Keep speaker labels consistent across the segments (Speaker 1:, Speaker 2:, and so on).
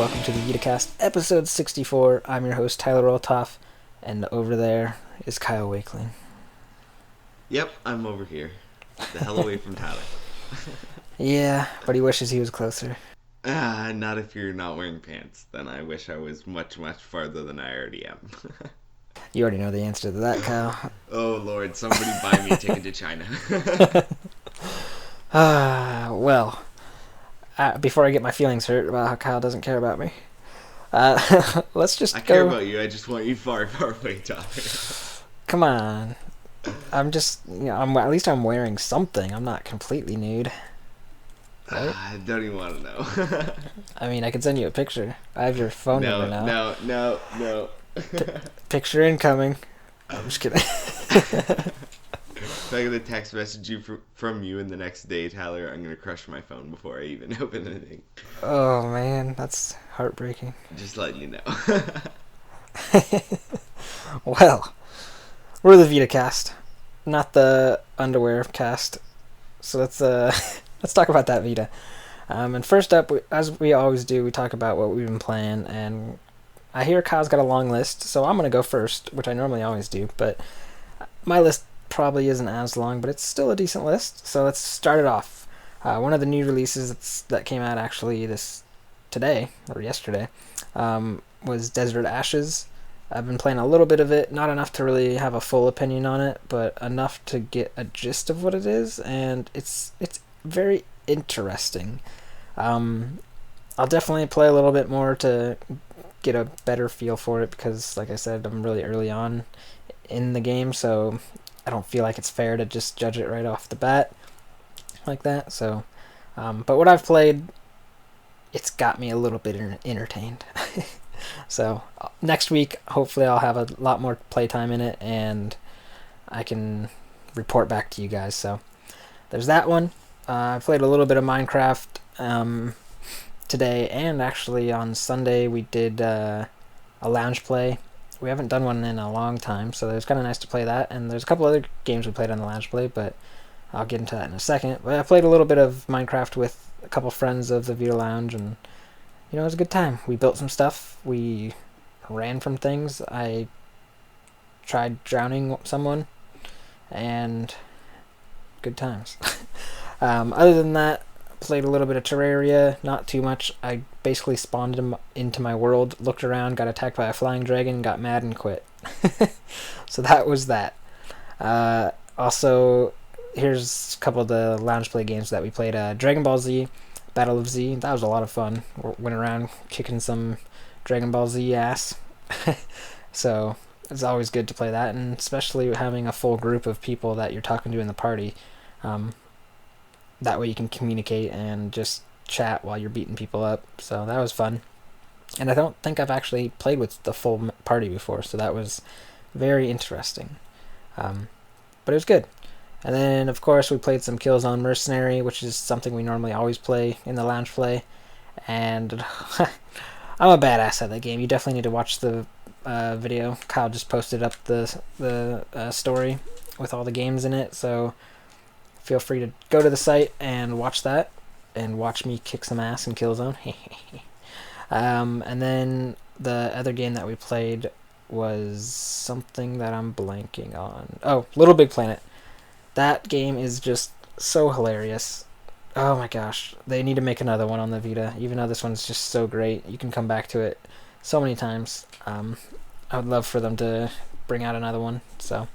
Speaker 1: welcome to the VitaCast, episode 64. I'm your host, Tyler Roltoff, and over there is Kyle Wakeling.
Speaker 2: Yep, I'm over here. The hell away from Tyler.
Speaker 1: Yeah, but he wishes he was closer.
Speaker 2: Not if you're not wearing pants. Then I wish I was much, much farther than I already am.
Speaker 1: You already know the answer to that, Kyle.
Speaker 2: Oh, Lord, somebody buy me a ticket to China.
Speaker 1: Before I get my feelings hurt about how Kyle doesn't care about me, let's just
Speaker 2: I
Speaker 1: go.
Speaker 2: care about you. I just want you far, far away, Tyler.
Speaker 1: Come on. At least I'm wearing something. I'm not completely nude. Right?
Speaker 2: I don't even want to know.
Speaker 1: I mean, I can send you a picture. I have your phone number now.
Speaker 2: No.
Speaker 1: Picture incoming. I'm just kidding.
Speaker 2: If I get a text message from you in the next day, Tyler, I'm going to crush my phone before I even open anything.
Speaker 1: Oh, man, that's heartbreaking.
Speaker 2: Just letting you know.
Speaker 1: Well, we're the VitaCast, not the underwear cast. So let's talk about that Vita. And first up, as we always do, we talk about what we've been playing. And I hear Kyle's got a long list, so I'm going to go first, which I normally always do. But my list probably isn't as long, but it's still a decent list. So let's start it off. One of the new releases that came out actually today, or yesterday, was Desert Ashes. I've been playing a little bit of it, not enough to really have a full opinion on it, but enough to get a gist of what it is, and it's very interesting. I'll definitely play a little bit more to get a better feel for it because, like I said, I'm really early on in the game, so I don't feel like it's fair to just judge it right off the bat like that. So, but what I've played, it's got me a little bit entertained. So next week, hopefully I'll have a lot more playtime in it and I can report back to you guys. So there's that one. I played a little bit of Minecraft today, and actually on Sunday we did a lounge play. We haven't done one in a long time, so it was kind of nice to play that. And there's a couple other games we played on the lounge play, but I'll get into that in a second. But I played a little bit of Minecraft with a couple friends of the Vita Lounge, and it was a good time. We built some stuff. We ran from things. I tried drowning someone, and good times. Other than that, played a little bit of Terraria, not too much. I basically spawned into my world, looked around, got attacked by a flying dragon, got mad and quit. So that was that. Also, here's a couple of the lounge play games that we played. Dragon Ball Z, Battle of Z. That was a lot of fun. Went around kicking some Dragon Ball Z ass. So it's always good to play that, and especially having a full group of people that you're talking to in the party. That way you can communicate and just chat while you're beating people up. So that was fun. And I don't think I've actually played with the full party before, so that was very interesting. But it was good. And then, of course, we played some Killzone Mercenary, which is something we normally always play in the lounge play. And I'm a badass at that game. You definitely need to watch the video. Kyle just posted up the story with all the games in it, so feel free to go to the site and watch that, and watch me kick some ass in Killzone. And then the other game that we played was something that I'm blanking on. Oh, Little Big Planet. That game is just so hilarious. Oh my gosh. They need to make another one on the Vita, even though this one's just so great. You can come back to it so many times. I would love for them to bring out another one. So,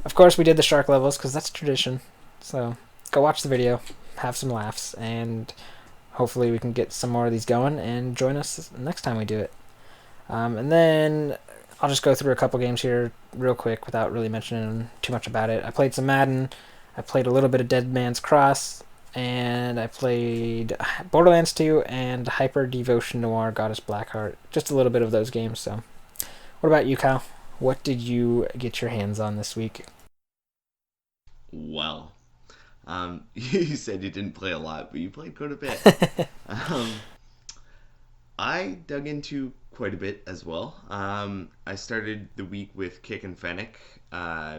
Speaker 1: of course, we did the shark levels because that's tradition. So go watch the video, have some laughs, and hopefully we can get some more of these going and join us next time we do it. And then I'll just go through a couple games here real quick without really mentioning too much about it. I played some Madden, I played a little bit of Dead Man's Cross, and I played Borderlands 2 and Hyper Devotion Noir Goddess Blackheart. Just a little bit of those games. So what about you, Kyle? What did you get your hands on this week?
Speaker 2: Well, you said you didn't play a lot, but you played quite a bit. I dug into quite a bit as well. I started the week with Kick and Fennec.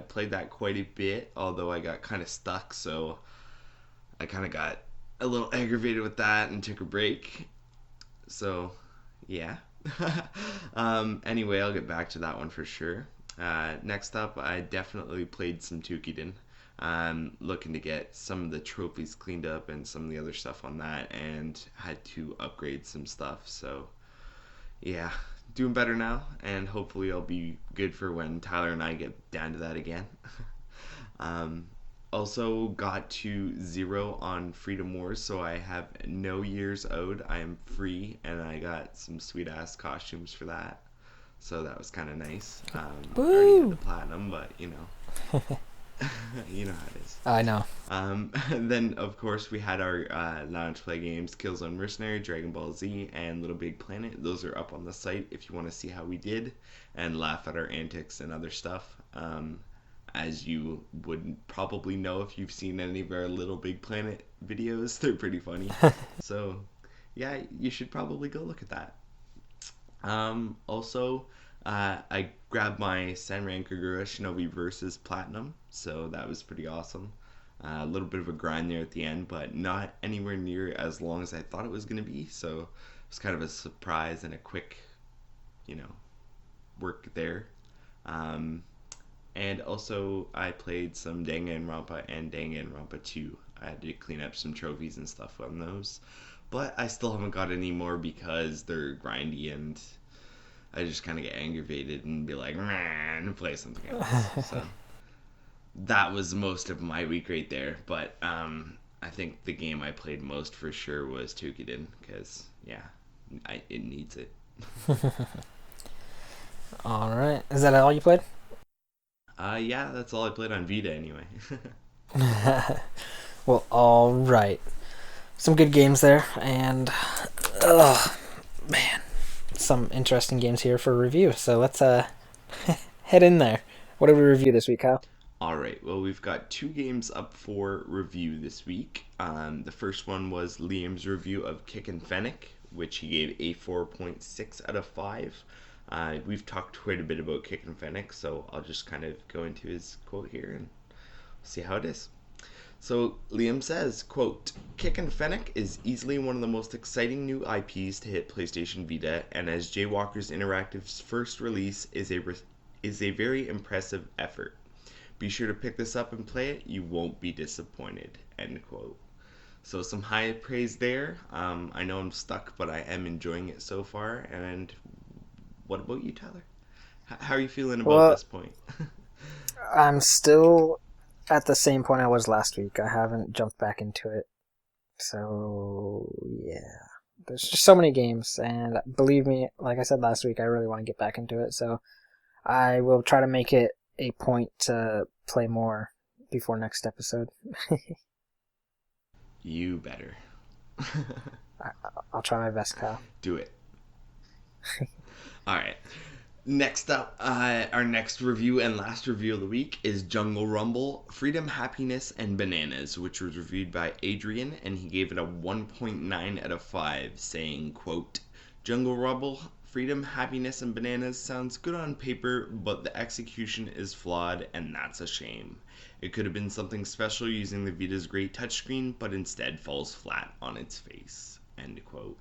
Speaker 2: Played that quite a bit, although I got kind of stuck, so I kind of got a little aggravated with that and took a break. So, Yeah. Anyway, I'll get back to that one for sure. Next up, I definitely played some Tukiden. I'm looking to get some of the trophies cleaned up and some of the other stuff on that, and had to upgrade some stuff. So, yeah, doing better now, and hopefully I'll be good for when Tyler and I get down to that again. Um, Also got to zero on Freedom Wars, so I have no years owed. I am free, and I got some sweet ass costumes for that. So that was kind of nice. I already had the
Speaker 1: Woo!
Speaker 2: platinum, but you know how it is.
Speaker 1: I know.
Speaker 2: Then of course we had our lounge play games: Killzone Mercenary, Dragon Ball Z, and Little Big Planet. Those are up on the site if you want to see how we did and laugh at our antics and other stuff. As you would probably know if you've seen any of our Little Big Planet videos, they're pretty funny. So, yeah, you should probably go look at that. Also, I grabbed my Senran Kagura Shinobi versus Platinum, so that was pretty awesome. A little bit of a grind there at the end, but not anywhere near as long as I thought it was going to be, so it was kind of a surprise and a quick, you know, work there. Um, and also, I played some Danganronpa and Danganronpa 2. I had to clean up some trophies and stuff on those. But I still haven't got any more because they're grindy and I just kind of get aggravated and be like, man, and play something else. So that was most of my week right there. But I think the game I played most for sure was Tukiden because, yeah, it needs it.
Speaker 1: All right. Is that all you played?
Speaker 2: Yeah, that's all I played on Vita anyway.
Speaker 1: Well, all right. Some good games there, and oh man, some interesting games here for review. So let's head in there. What did we review this week, Kyle?
Speaker 2: All right. Well, we've got two games up for review this week. The first one was Liam's review of Kick and Fennec, which he gave a 4.6 out of 5. We've talked quite a bit about Kick and Fennec, so I'll just kind of go into his quote here and see how it is. So Liam says, quote, Kick and Fennec is easily one of the most exciting new IPs to hit PlayStation Vita, and as Jaywalkers Interactive's first release is a very impressive effort. Be sure to pick this up and play it. You won't be disappointed. End quote. So some high praise there. I know I'm stuck, but I am enjoying it so far. And what about you, Tyler? How are you feeling about
Speaker 1: Well,
Speaker 2: this point?
Speaker 1: I'm still at the same point I was last week. I haven't jumped back into it. So, yeah. There's just so many games, and believe me, like I said last week, I really want to get back into it. So, I will try to make it a point to play more before next episode.
Speaker 2: You better.
Speaker 1: I, I'll try my best, Kyle.
Speaker 2: Do it. All right. Next up, our next review and last review of the week is Jungle Rumble, Freedom, Happiness, and Bananas, which was reviewed by Adrian, and he gave it a 1.9 out of 5, saying, quote, Jungle Rumble, Freedom, Happiness, and Bananas sounds good on paper, but the execution is flawed, and that's a shame. It could have been something special using the Vita's great touchscreen, but instead falls flat on its face. End quote.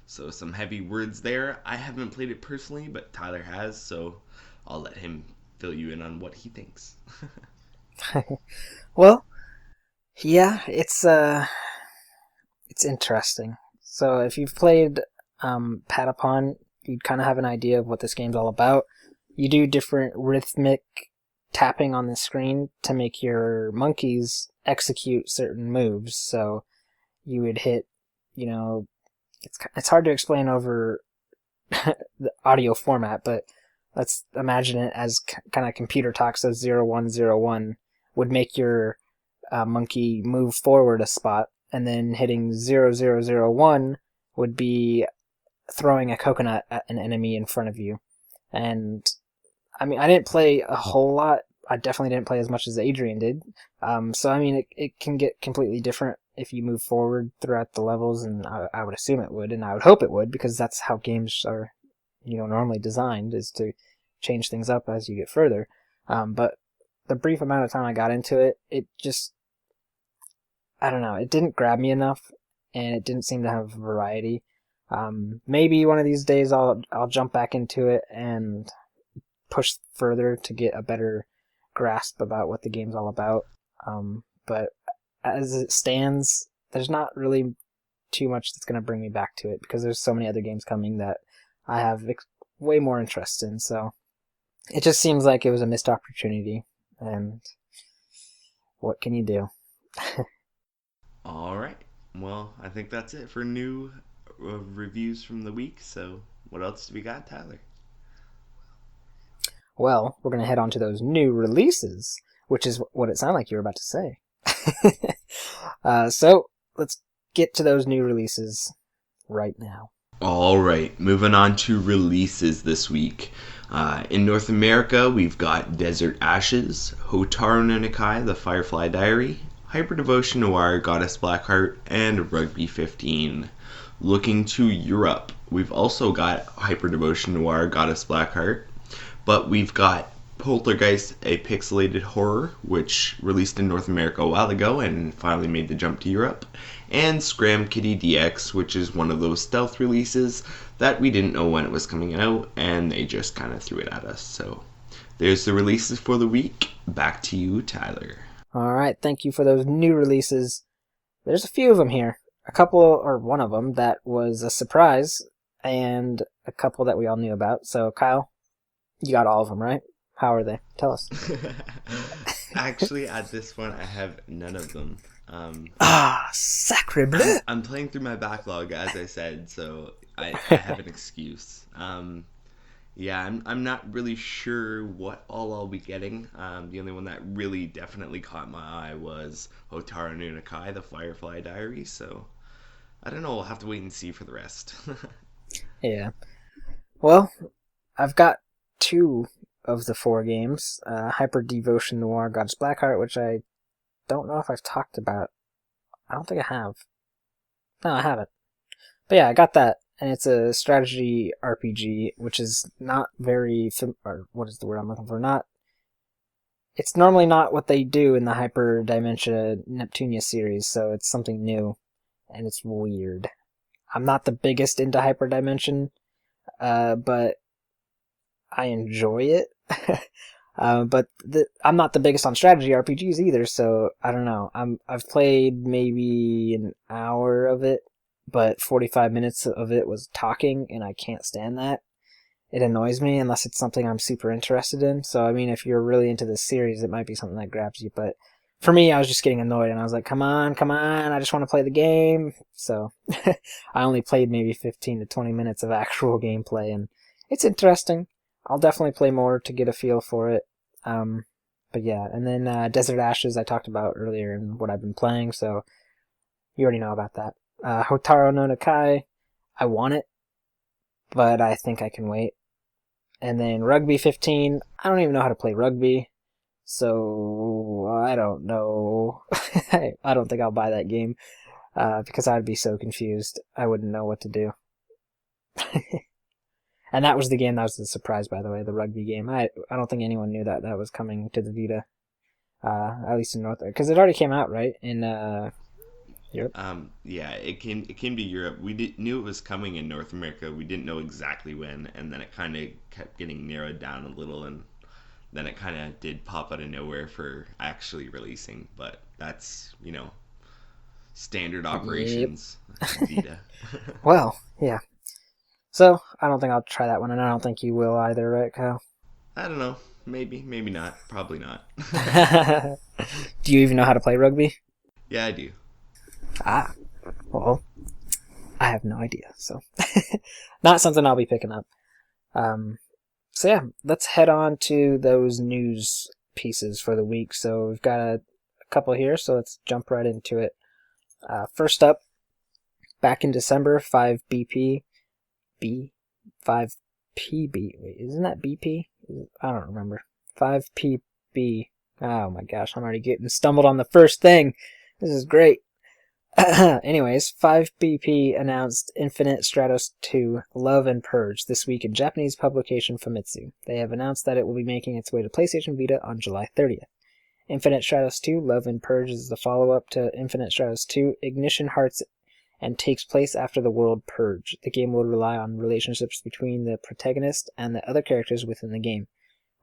Speaker 2: So some heavy words there. I haven't played it personally, but Tyler has, so I'll let him fill you in on what he thinks.
Speaker 1: Well, yeah, it's interesting. So if you've played Patapon, you'd kind of have an idea of what this game's all about. You do different rhythmic tapping on the screen to make your monkeys execute certain moves. So you would hit, you know, it's hard to explain over the audio format, but let's imagine it as kind of computer talk. So 0101 would make your monkey move forward a spot, and then hitting 0001 would be throwing a coconut at an enemy in front of you. And I mean, I didn't play a whole lot. I definitely didn't play as much as Adrian did. So I mean, it can get completely different if you move forward throughout the levels, and I would assume it would, and I would hope it would, because that's how games are, normally designed, is to change things up as you get further. But the brief amount of time I got into it, it just, I don't know, it didn't grab me enough, and it didn't seem to have variety. Maybe one of these days I'll jump back into it and push further to get a better grasp about what the game's all about. But as it stands, there's not really too much that's going to bring me back to it because there's so many other games coming that I have way more interest in. So it just seems like it was a missed opportunity, and what can you do?
Speaker 2: All right. Well, I think that's it for new reviews from the week. So, what else do we got, Tyler?
Speaker 1: Well, we're going to head on to those new releases, which is what it sounded like you were about to say. So, let's get to those new releases right now.
Speaker 2: All right, moving on to releases this week. In North America, we've got Desert Ashes, Hotaru no Nikai, The Firefly Diary, Hyper Devotion Noir, Goddess Blackheart, and Rugby 15. Looking to Europe, we've also got Hyper Devotion Noir, Goddess Blackheart, but we've got Poltergeist, a pixelated horror, which released in North America a while ago and finally made the jump to Europe, and Scram Kitty DX, which is one of those stealth releases that we didn't know when it was coming out, and they just kind of threw it at us. So there's the releases for the week. Back to you, Tyler.
Speaker 1: All right, thank you for those new releases. There's a few of them here. A couple, or one of them, that was a surprise, and a couple that we all knew about. So, Kyle, you got all of them, right? How are they? Tell us.
Speaker 2: Actually, at this point, I have none of them.
Speaker 1: Sacre bleu!
Speaker 2: I'm playing through my backlog, as I said, so I have an excuse. Yeah, I'm not really sure what all I'll be getting. The only one that really definitely caught my eye was Hotaru no Nikai, The Firefly Diary, so I don't know, we'll have to wait and see for the rest.
Speaker 1: Yeah. Well, I've got 2 of the 4 games. Hyper Devotion Noir, Goddess Blackheart, which I don't know if I've talked about. I don't think I have. No, I haven't. But yeah, I got that. And it's a strategy RPG, which is not very... or what is the word I'm looking for? It's normally not what they do in the Hyper Dimensia Neptunia series, so it's something new. And it's weird. I'm not the biggest into Hyper Dimension, but I enjoy it. But I'm not the biggest on strategy RPGs either, so I don't know. I've played maybe an hour of it, but 45 minutes of it was talking, and I can't stand that. It annoys me unless it's something I'm super interested in. So, I mean, if you're really into this series, it might be something that grabs you. But for me, I was just getting annoyed, and I was like, come on, I just want to play the game. So, I only played maybe 15 to 20 minutes of actual gameplay, and it's interesting. I'll definitely play more to get a feel for it. But yeah, and then Desert Ashes I talked about earlier and what I've been playing, so you already know about that. Hotaru no Nikai, I want it, but I think I can wait. And then Rugby 15, I don't even know how to play rugby, so I don't know. I don't think I'll buy that game, because I'd be so confused. I wouldn't know what to do. And that was the game that was the surprise, by the way, the rugby game. I don't think anyone knew that was coming to the Vita, at least in North, because it already came out, right, in Europe.
Speaker 2: Yeah, it came to Europe. We knew it was coming in North America. We didn't know exactly when, and then it kind of kept getting narrowed down a little, and then it kind of did pop out of nowhere for actually releasing. But that's standard operations. Yep. Vita.
Speaker 1: Well, yeah. So, I don't think I'll try that one, and I don't think you will either, right, Kyle?
Speaker 2: I don't know. Maybe not. Probably not.
Speaker 1: Do you even know how to play rugby?
Speaker 2: Yeah, I do.
Speaker 1: Well, I have no idea, so not something I'll be picking up. So yeah, let's head on to those news pieces for the week. So we've got a couple here, so let's jump right into it. First up, back in December, 5PB. Wait, isn't that BP? I don't remember. 5PB. Oh my gosh, I'm already getting stumbled on the first thing. This is great. Anyways, 5BP announced Infinite Stratos 2 Love and Purge this week in Japanese publication Famitsu. They have announced that it will be making its way to PlayStation Vita on July 30th. Infinite Stratos 2 Love and Purge is the follow-up to Infinite Stratos 2 Ignition Hearts and takes place after the world purge. The game will rely on relationships between the protagonist and the other characters within the game.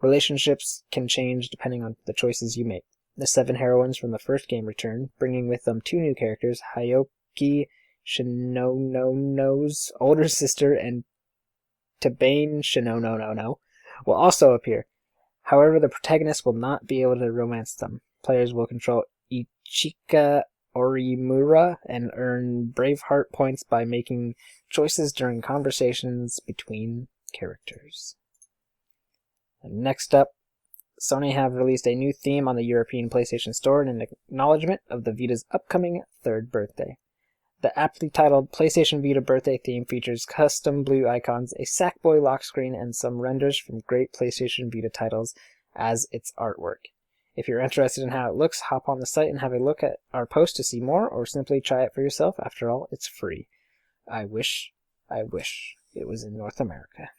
Speaker 1: Relationships can change depending on the choices you make. The 7 heroines from the first game return, bringing with them 2 new characters, Hayoki Shinono's older sister and Tabane Shinonono will also appear. However, the protagonist will not be able to romance them. Players will control Ichika Orimura and earn Braveheart points by making choices during conversations between characters. And next up, Sony have released a new theme on the European PlayStation Store in acknowledgement of the Vita's upcoming 3rd birthday. The aptly titled PlayStation Vita birthday theme features custom blue icons, a Sackboy lock screen, and some renders from great PlayStation Vita titles as its artwork. If you're interested in how it looks, hop on the site and have a look at our post to see more, or simply try it for yourself. After all, it's free. I wish it was in North America.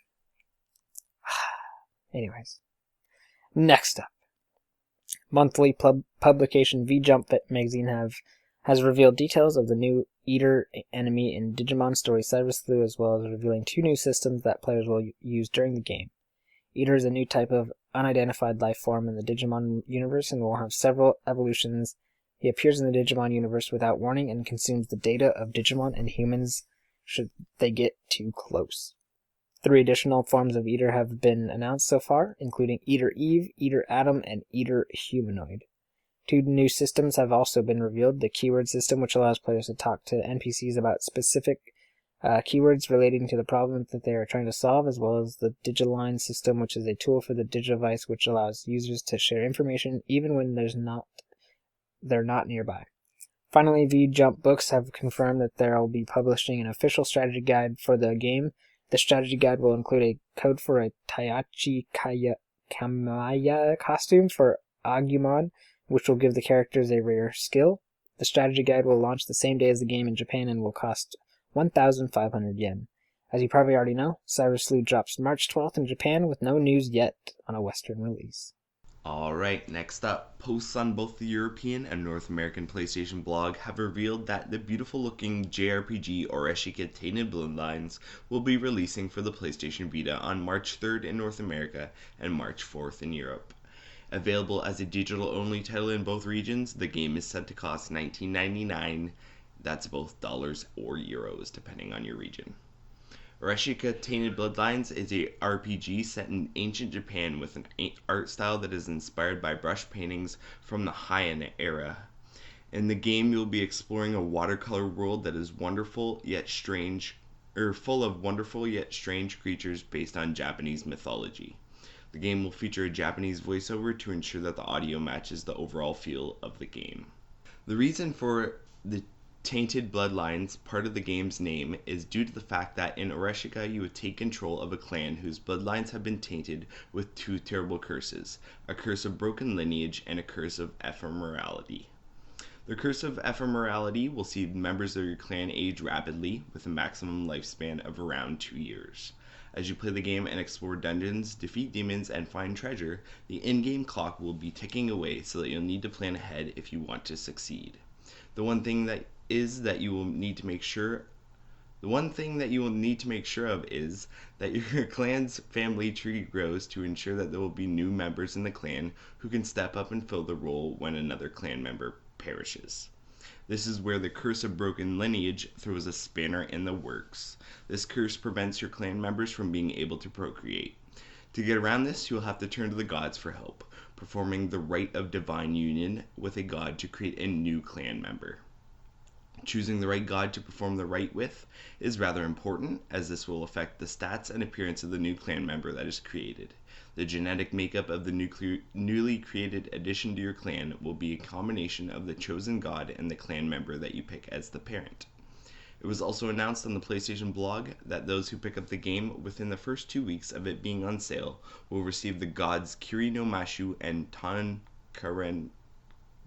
Speaker 1: Anyways. Next up. Monthly publication V-Jump magazine has revealed details of the new Eater enemy in Digimon Story Cyber Sleuth, as well as revealing 2 new systems that players will use during the game. Eater is a new type of unidentified life form in the Digimon universe and will have several evolutions. He appears in the Digimon universe without warning and consumes the data of Digimon and humans should they get too close. 3 additional forms of Eater have been announced so far, including Eater Eve, Eater Atom, and Eater Humanoid. 2 new systems have also been revealed. The keyword system, which allows players to talk to NPCs about specific keywords relating to the problem that they are trying to solve, as well as the Digiline system, which is a tool for the Digivice, which allows users to share information even when they're not nearby. Finally, V-Jump Books have confirmed that they'll be publishing an official strategy guide for the game. The strategy guide will include a code for a Taiachi Kamaya costume for Agumon, which will give the characters a rare skill. The strategy guide will launch the same day as the game in Japan and will cost 1,500 yen. As you probably already know, Cyber Sleuth drops March 12th in Japan with no news yet on a Western release.
Speaker 2: Alright, next up, posts on both the European and North American PlayStation blog have revealed that the beautiful looking JRPG Oreshika Tainted Bloodlines will be releasing for the PlayStation Vita on March 3rd in North America and March 4th in Europe. Available as a digital-only title in both regions, the game is set to cost $19.99. That's both dollars or euros, depending on your region. Oreshika Tainted Bloodlines is a RPG set in ancient Japan with an art style that is inspired by brush paintings from the Heian era. In the game, you'll be exploring a watercolor world that is wonderful yet strange, full of wonderful yet strange creatures based on Japanese mythology. The game will feature a Japanese voiceover to ensure that the audio matches the overall feel of the game. The reason for the Tainted Bloodlines part of the game's name is due to the fact that in Oreshika you would take control of a clan whose bloodlines have been tainted with 2 terrible curses, a curse of broken lineage and a curse of ephemerality. The curse of ephemerality will see members of your clan age rapidly with a maximum lifespan of around 2 years. As you play the game and explore dungeons, defeat demons, and find treasure, the in-game clock will be ticking away so that you'll need to plan ahead if you want to succeed. The one thing that you will need to make sure of is that your clan's family tree grows to ensure that there will be new members in the clan who can step up and fill the role when another clan member perishes. This is where the curse of broken lineage throws a spanner in the works. This curse prevents your clan members from being able to procreate. To get around this, you'll have to turn to the gods for help, performing the rite of divine union with a god to create a new clan member. Choosing the right god to perform the rite with is rather important, as this will affect the stats and appearance of the new clan member that is created. The genetic makeup of the newly created addition to your clan will be a combination of the chosen god and the clan member that you pick as the parent. It was also announced on the PlayStation blog that those who pick up the game within the first 2 weeks of it being on sale will receive the gods Kiri no Mashu and Tankaren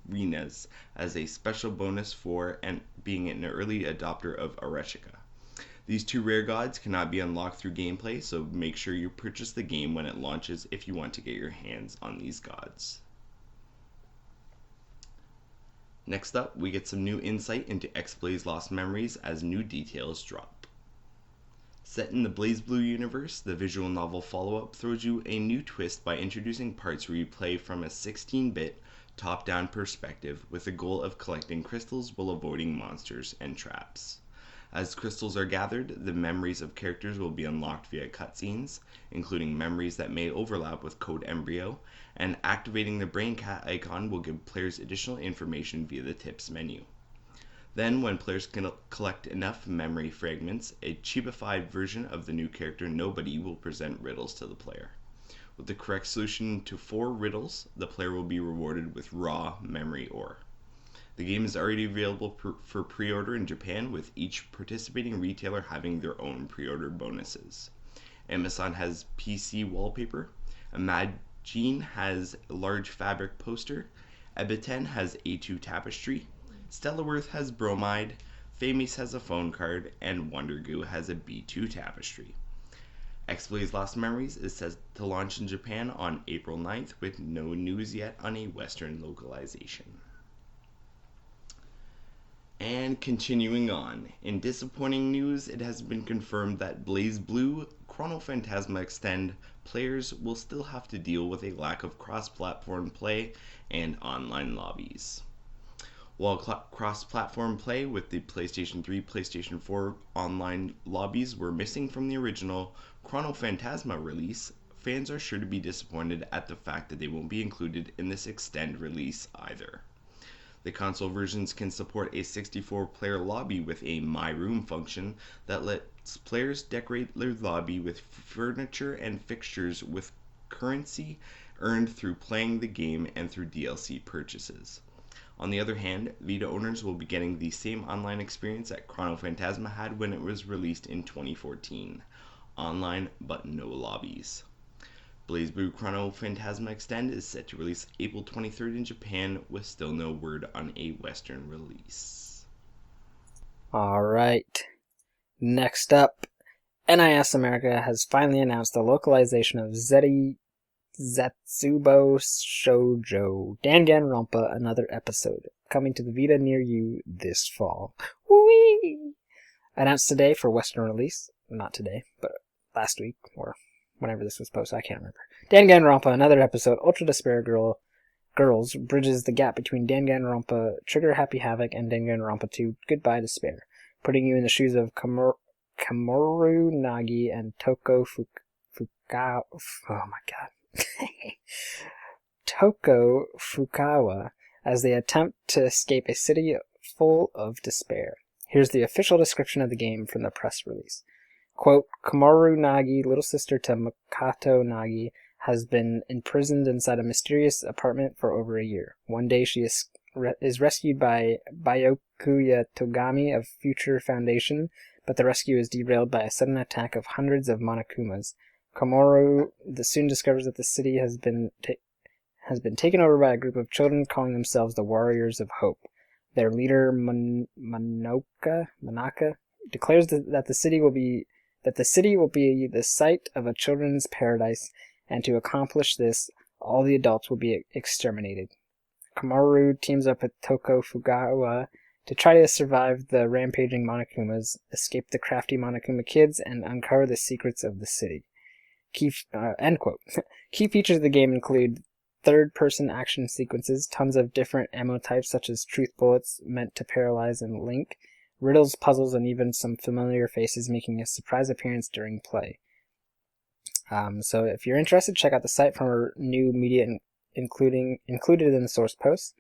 Speaker 2: Rinas as a special bonus for and being an early adopter of Oreshika. These 2 rare gods cannot be unlocked through gameplay, so make sure you purchase the game when it launches if you want to get your hands on these gods. Next up, we get some new insight into X-Blaze Lost Memories as new details drop. Set in the BlazBlue universe, the visual novel follow-up throws you a new twist by introducing parts where you play from a 16-bit top-down perspective with the goal of collecting crystals while avoiding monsters and traps. As crystals are gathered, the memories of characters will be unlocked via cutscenes, including memories that may overlap with Code Embryo, and activating the brain cat icon will give players additional information via the tips menu. Then, when players can collect enough memory fragments, a cheapified version of the new character Nobody will present riddles to the player. With the correct solution to 4 riddles, the player will be rewarded with raw memory ore. The game is already available for pre-order in Japan, with each participating retailer having their own pre-order bonuses. Amazon has PC wallpaper, Imagine has a large fabric poster, Ebiten has A2 tapestry, Stellaworth has bromide, Famies has a phone card, and Wonder Goo has a B2 tapestry. X-Blaze Lost Memories is set to launch in Japan on April 9th, with no news yet on a Western localization. And continuing on, in disappointing news, it has been confirmed that BlazBlue Chrono Phantasma Extend players will still have to deal with a lack of cross-platform play and online lobbies. While cross-platform play with the PlayStation 3, PlayStation 4 online lobbies were missing from the original Chrono Phantasma release, fans are sure to be disappointed at the fact that they won't be included in this Extend release either. The console versions can support a 64-player lobby with a My Room function that lets players decorate their lobby with furniture and fixtures with currency earned through playing the game and through DLC purchases. On the other hand, Vita owners will be getting the same online experience that Chrono Phantasma had when it was released in 2014. Online, but no lobbies. BlazBlue Chrono Phantasma Extend is set to release April 23rd in Japan, with still no word on a Western release.
Speaker 1: Alright. Next up, NIS America has finally announced the localization of Zetsubo Shoujo Danganronpa Another Episode, coming to the Vita near you this fall. Whee! Announced today for Western release. Not today, but last week, or whenever this was posted, I can't remember. Danganronpa Another Episode Ultra Despair Girls bridges the gap between Danganronpa Trigger Happy Havoc and Danganronpa 2 Goodbye Despair, putting you in the shoes of Kamoru Nagi and Toko Fukawa. Oh my god. Toko Fukawa as they attempt to escape a city full of despair. Here's the official description of the game from the press release. Quote, Komaru Nagi, little sister to Makoto Nagi, has been imprisoned inside a mysterious apartment for over a year. One day she is rescued by Byakuya Togami of Future Foundation, but the rescue is derailed by a sudden attack of hundreds of Monokumas. Komaru soon discovers that the city has been taken over by a group of children calling themselves the Warriors of Hope. Their leader, Manaka, declares that the city will be the site of a children's paradise, and to accomplish this, all the adults will be exterminated. Komaru teams up with Toko Fukawa to try to survive the rampaging Monokumas, escape the crafty Monokuma kids, and uncover the secrets of the city. End quote. Key features of the game include third-person action sequences, tons of different ammo types such as truth bullets meant to paralyze and link, riddles, puzzles, and even some familiar faces making a surprise appearance during play. So if you're interested, check out the site for our new media included in the source post.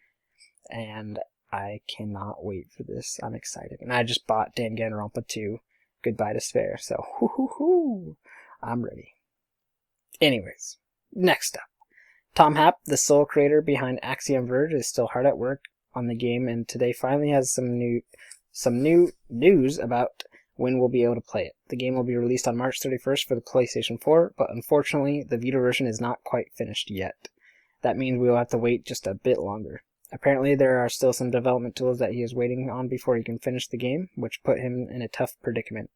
Speaker 1: And I cannot wait for this. I'm excited. And I just bought Danganronpa 2 Goodbye Despair, so I'm ready. Anyways, next up. Tom Happ, the sole creator behind Axiom Verge, is still hard at work on the game, and today finally has some new news about when we'll be able to play it. The game will be released on March 31st for the PlayStation 4, but unfortunately, the Vita version is not quite finished yet. That means we will have to wait just a bit longer. Apparently, there are still some development tools that he is waiting on before he can finish the game, which put him in a tough predicament.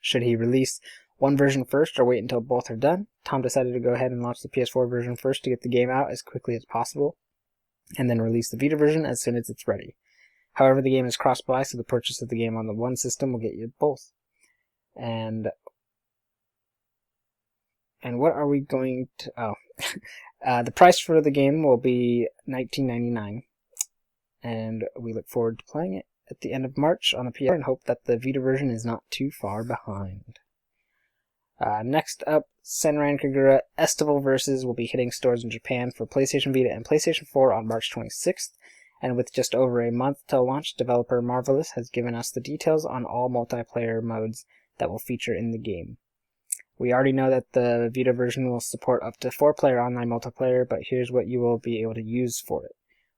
Speaker 1: Should he release one version first or wait until both are done? Tom decided to go ahead and launch the PS4 version first to get the game out as quickly as possible. and then release the Vita version as soon as it's ready. However, the game is cross-buy, so the purchase of the game on the one system will get you both. And what are we going to... the price for the game will be $19.99, and we look forward to playing it at the end of March on the PS4 and hope that the Vita version is not too far behind. Next up, Senran Kagura Estival Versus will be hitting stores in Japan for PlayStation Vita and PlayStation 4 on March 26th, and with just over a month till launch, developer Marvelous has given us the details on all multiplayer modes that will feature in the game. We already know that the Vita version will support up to 4-player online multiplayer, but here's what you will be able to use for it.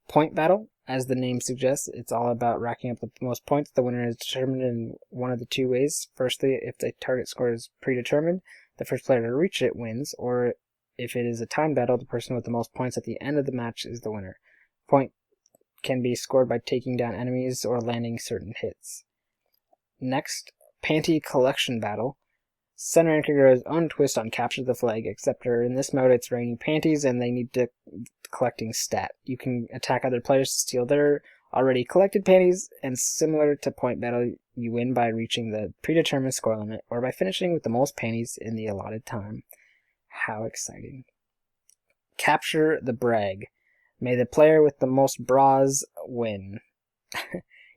Speaker 1: Point Battle. As the name suggests, it's all about racking up the most points. The winner is determined in one of the two ways. Firstly, if the target score is predetermined, the first player to reach it wins, or if it is a time battle, the person with the most points at the end of the match is the winner. Point can be scored by taking down enemies or landing certain hits. Next, Panty Collection Battle. Senran Kagura's own twist on Capture the Flag, except for in this mode it's raining panties and they need to collecting stat. You can attack other players to steal their already collected panties, and similar to Point Battle, you win by reaching the predetermined score limit or by finishing with the most panties in the allotted time. How exciting. Capture the Brag. May the player with the most bras win.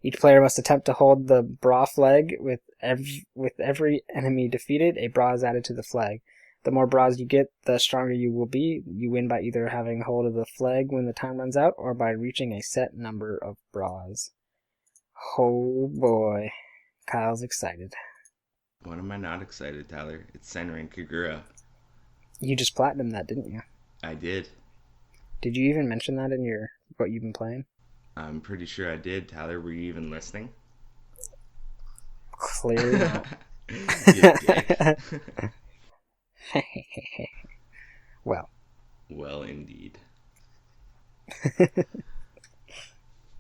Speaker 1: Each player must attempt to hold the bra flag. With every enemy defeated, a bra is added to the flag. The more bras you get, the stronger you will be. You win by either having hold of the flag when the time runs out, or by reaching a set number of bras. Oh boy. Kyle's excited.
Speaker 2: When am I not excited, Tyler? It's Senran Kagura.
Speaker 1: You just platinumed that, didn't you?
Speaker 2: I did.
Speaker 1: Did you even mention that in what you've been playing?
Speaker 2: I'm pretty sure I did, Tyler. Were you even listening?
Speaker 1: Clearly not.
Speaker 2: You dick.
Speaker 1: Well.
Speaker 2: Well, indeed.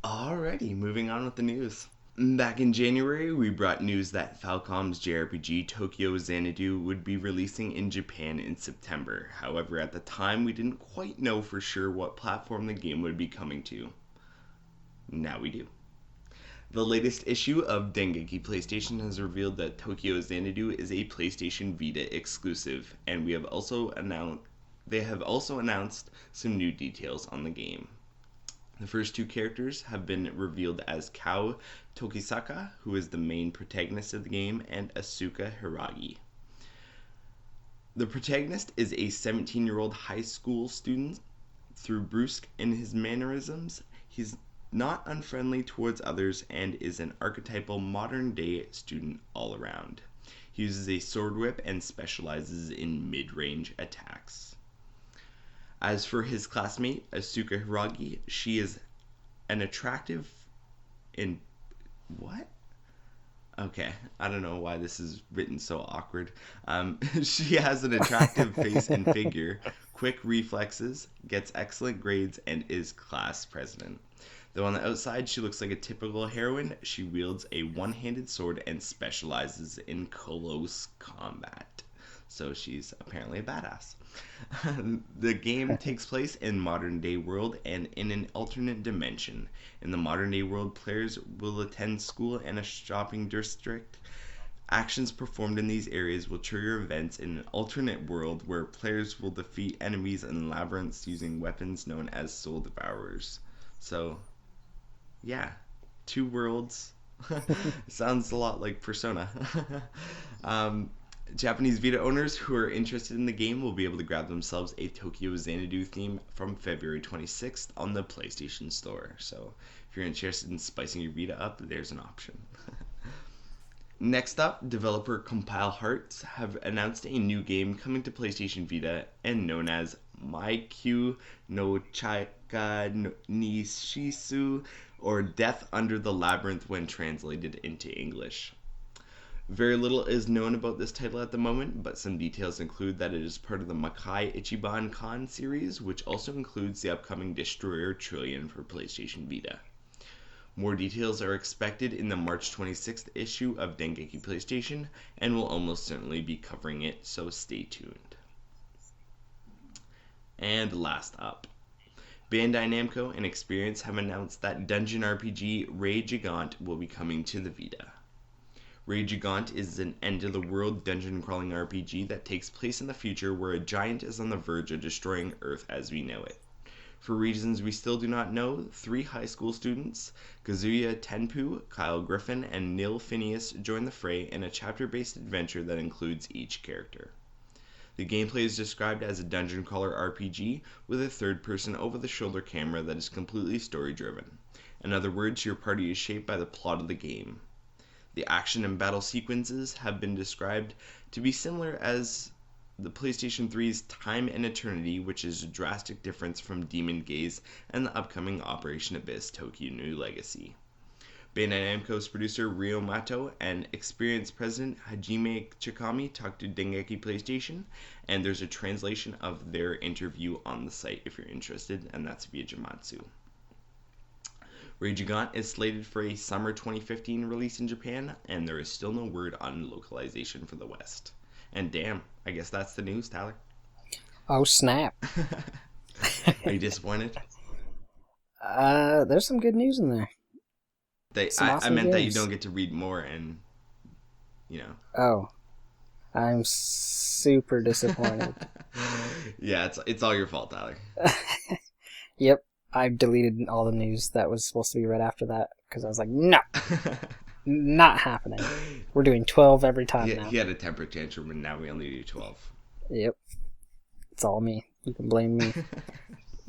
Speaker 2: Alrighty, moving on with the news. Back in January, we brought news that Falcom's JRPG Tokyo Xanadu would be releasing in Japan in September. However, at the time, we didn't quite know for sure what platform the game would be coming to. Now we do. The latest issue of Dengeki PlayStation has revealed that Tokyo Xanadu is a PlayStation Vita exclusive, and they have also announced some new details on the game. The first two characters have been revealed as Kao Tokisaka, who is the main protagonist of the game, and Asuka Hiragi. The protagonist is a 17-year-old high school student. Through brusque in his mannerisms, he's not unfriendly towards others, and is an archetypal modern-day student all around. He uses a sword whip and specializes in mid-range attacks. As for his classmate, Asuka Hiragi, she is an attractive in... What? Okay, I don't know why this is written so awkward. She has an attractive face and figure, quick reflexes, gets excellent grades, and is class president. Though on the outside she looks like a typical heroine, she wields a one-handed sword and specializes in close combat. So she's apparently a badass. The game takes place in modern-day world and in an alternate dimension. In the modern-day world, players will attend school and a shopping district. Actions performed in these areas will trigger events in an alternate world where players will defeat enemies in labyrinths using weapons known as soul devourers. So, yeah, two worlds. Sounds a lot like Persona. Japanese Vita owners who are interested in the game will be able to grab themselves a Tokyo Xanadu theme from February 26th on the PlayStation Store. So if you're interested in spicing your Vita up, there's an option. Next up, developer Compile Hearts have announced a new game coming to PlayStation Vita and known as Maikyu no Chika ni Shisu, or Death Under the Labyrinth when translated into English. Very little is known about this title at the moment, but some details include that it is part of the Makai Ichiban Kan series, which also includes the upcoming Destroyer Trillion for PlayStation Vita. More details are expected in the March 26th issue of Dengeki PlayStation, and we'll almost certainly be covering it, so stay tuned. And last up, Bandai Namco and Experience have announced that Dungeon RPG Ray Gigant will be coming to the Vita. Ray Gigant is an end-of-the-world dungeon crawling RPG that takes place in the future where a giant is on the verge of destroying Earth as we know it. For reasons we still do not know, 3 high school students, Kazuya Tenpu, Kyle Griffin, and Nil Phineas, join the fray in a chapter-based adventure that includes each character. The gameplay is described as a dungeon crawler RPG with a third-person over-the-shoulder camera that is completely story-driven. In other words, your party is shaped by the plot of the game. The action and battle sequences have been described to be similar as the PlayStation 3's Time and Eternity, which is a drastic difference from Demon Gaze and the upcoming Operation Abyss Tokyo New Legacy. Bandai Namco's producer Ryo Mato and Experience president Hajime Chikami talked to Dengeki PlayStation, and there's a translation of their interview on the site if you're interested, and that's via Jamatsu. Ray Gigant is slated for a summer 2015 release in Japan, and there is still no word on localization for the West. And damn, I guess that's the news, Tyler.
Speaker 1: Oh, snap.
Speaker 2: Are you disappointed?
Speaker 1: There's some good news in there.
Speaker 2: I meant that you don't get to read more and, you know.
Speaker 1: Oh. I'm super disappointed.
Speaker 2: Yeah, it's all your fault, Tyler.
Speaker 1: Yep. I've deleted all the news that was supposed to be right after that because I was like, no, not happening. We're doing 12 every time now.
Speaker 2: He had a temper tantrum, and now we only do 12.
Speaker 1: Yep. It's all me. You can blame me.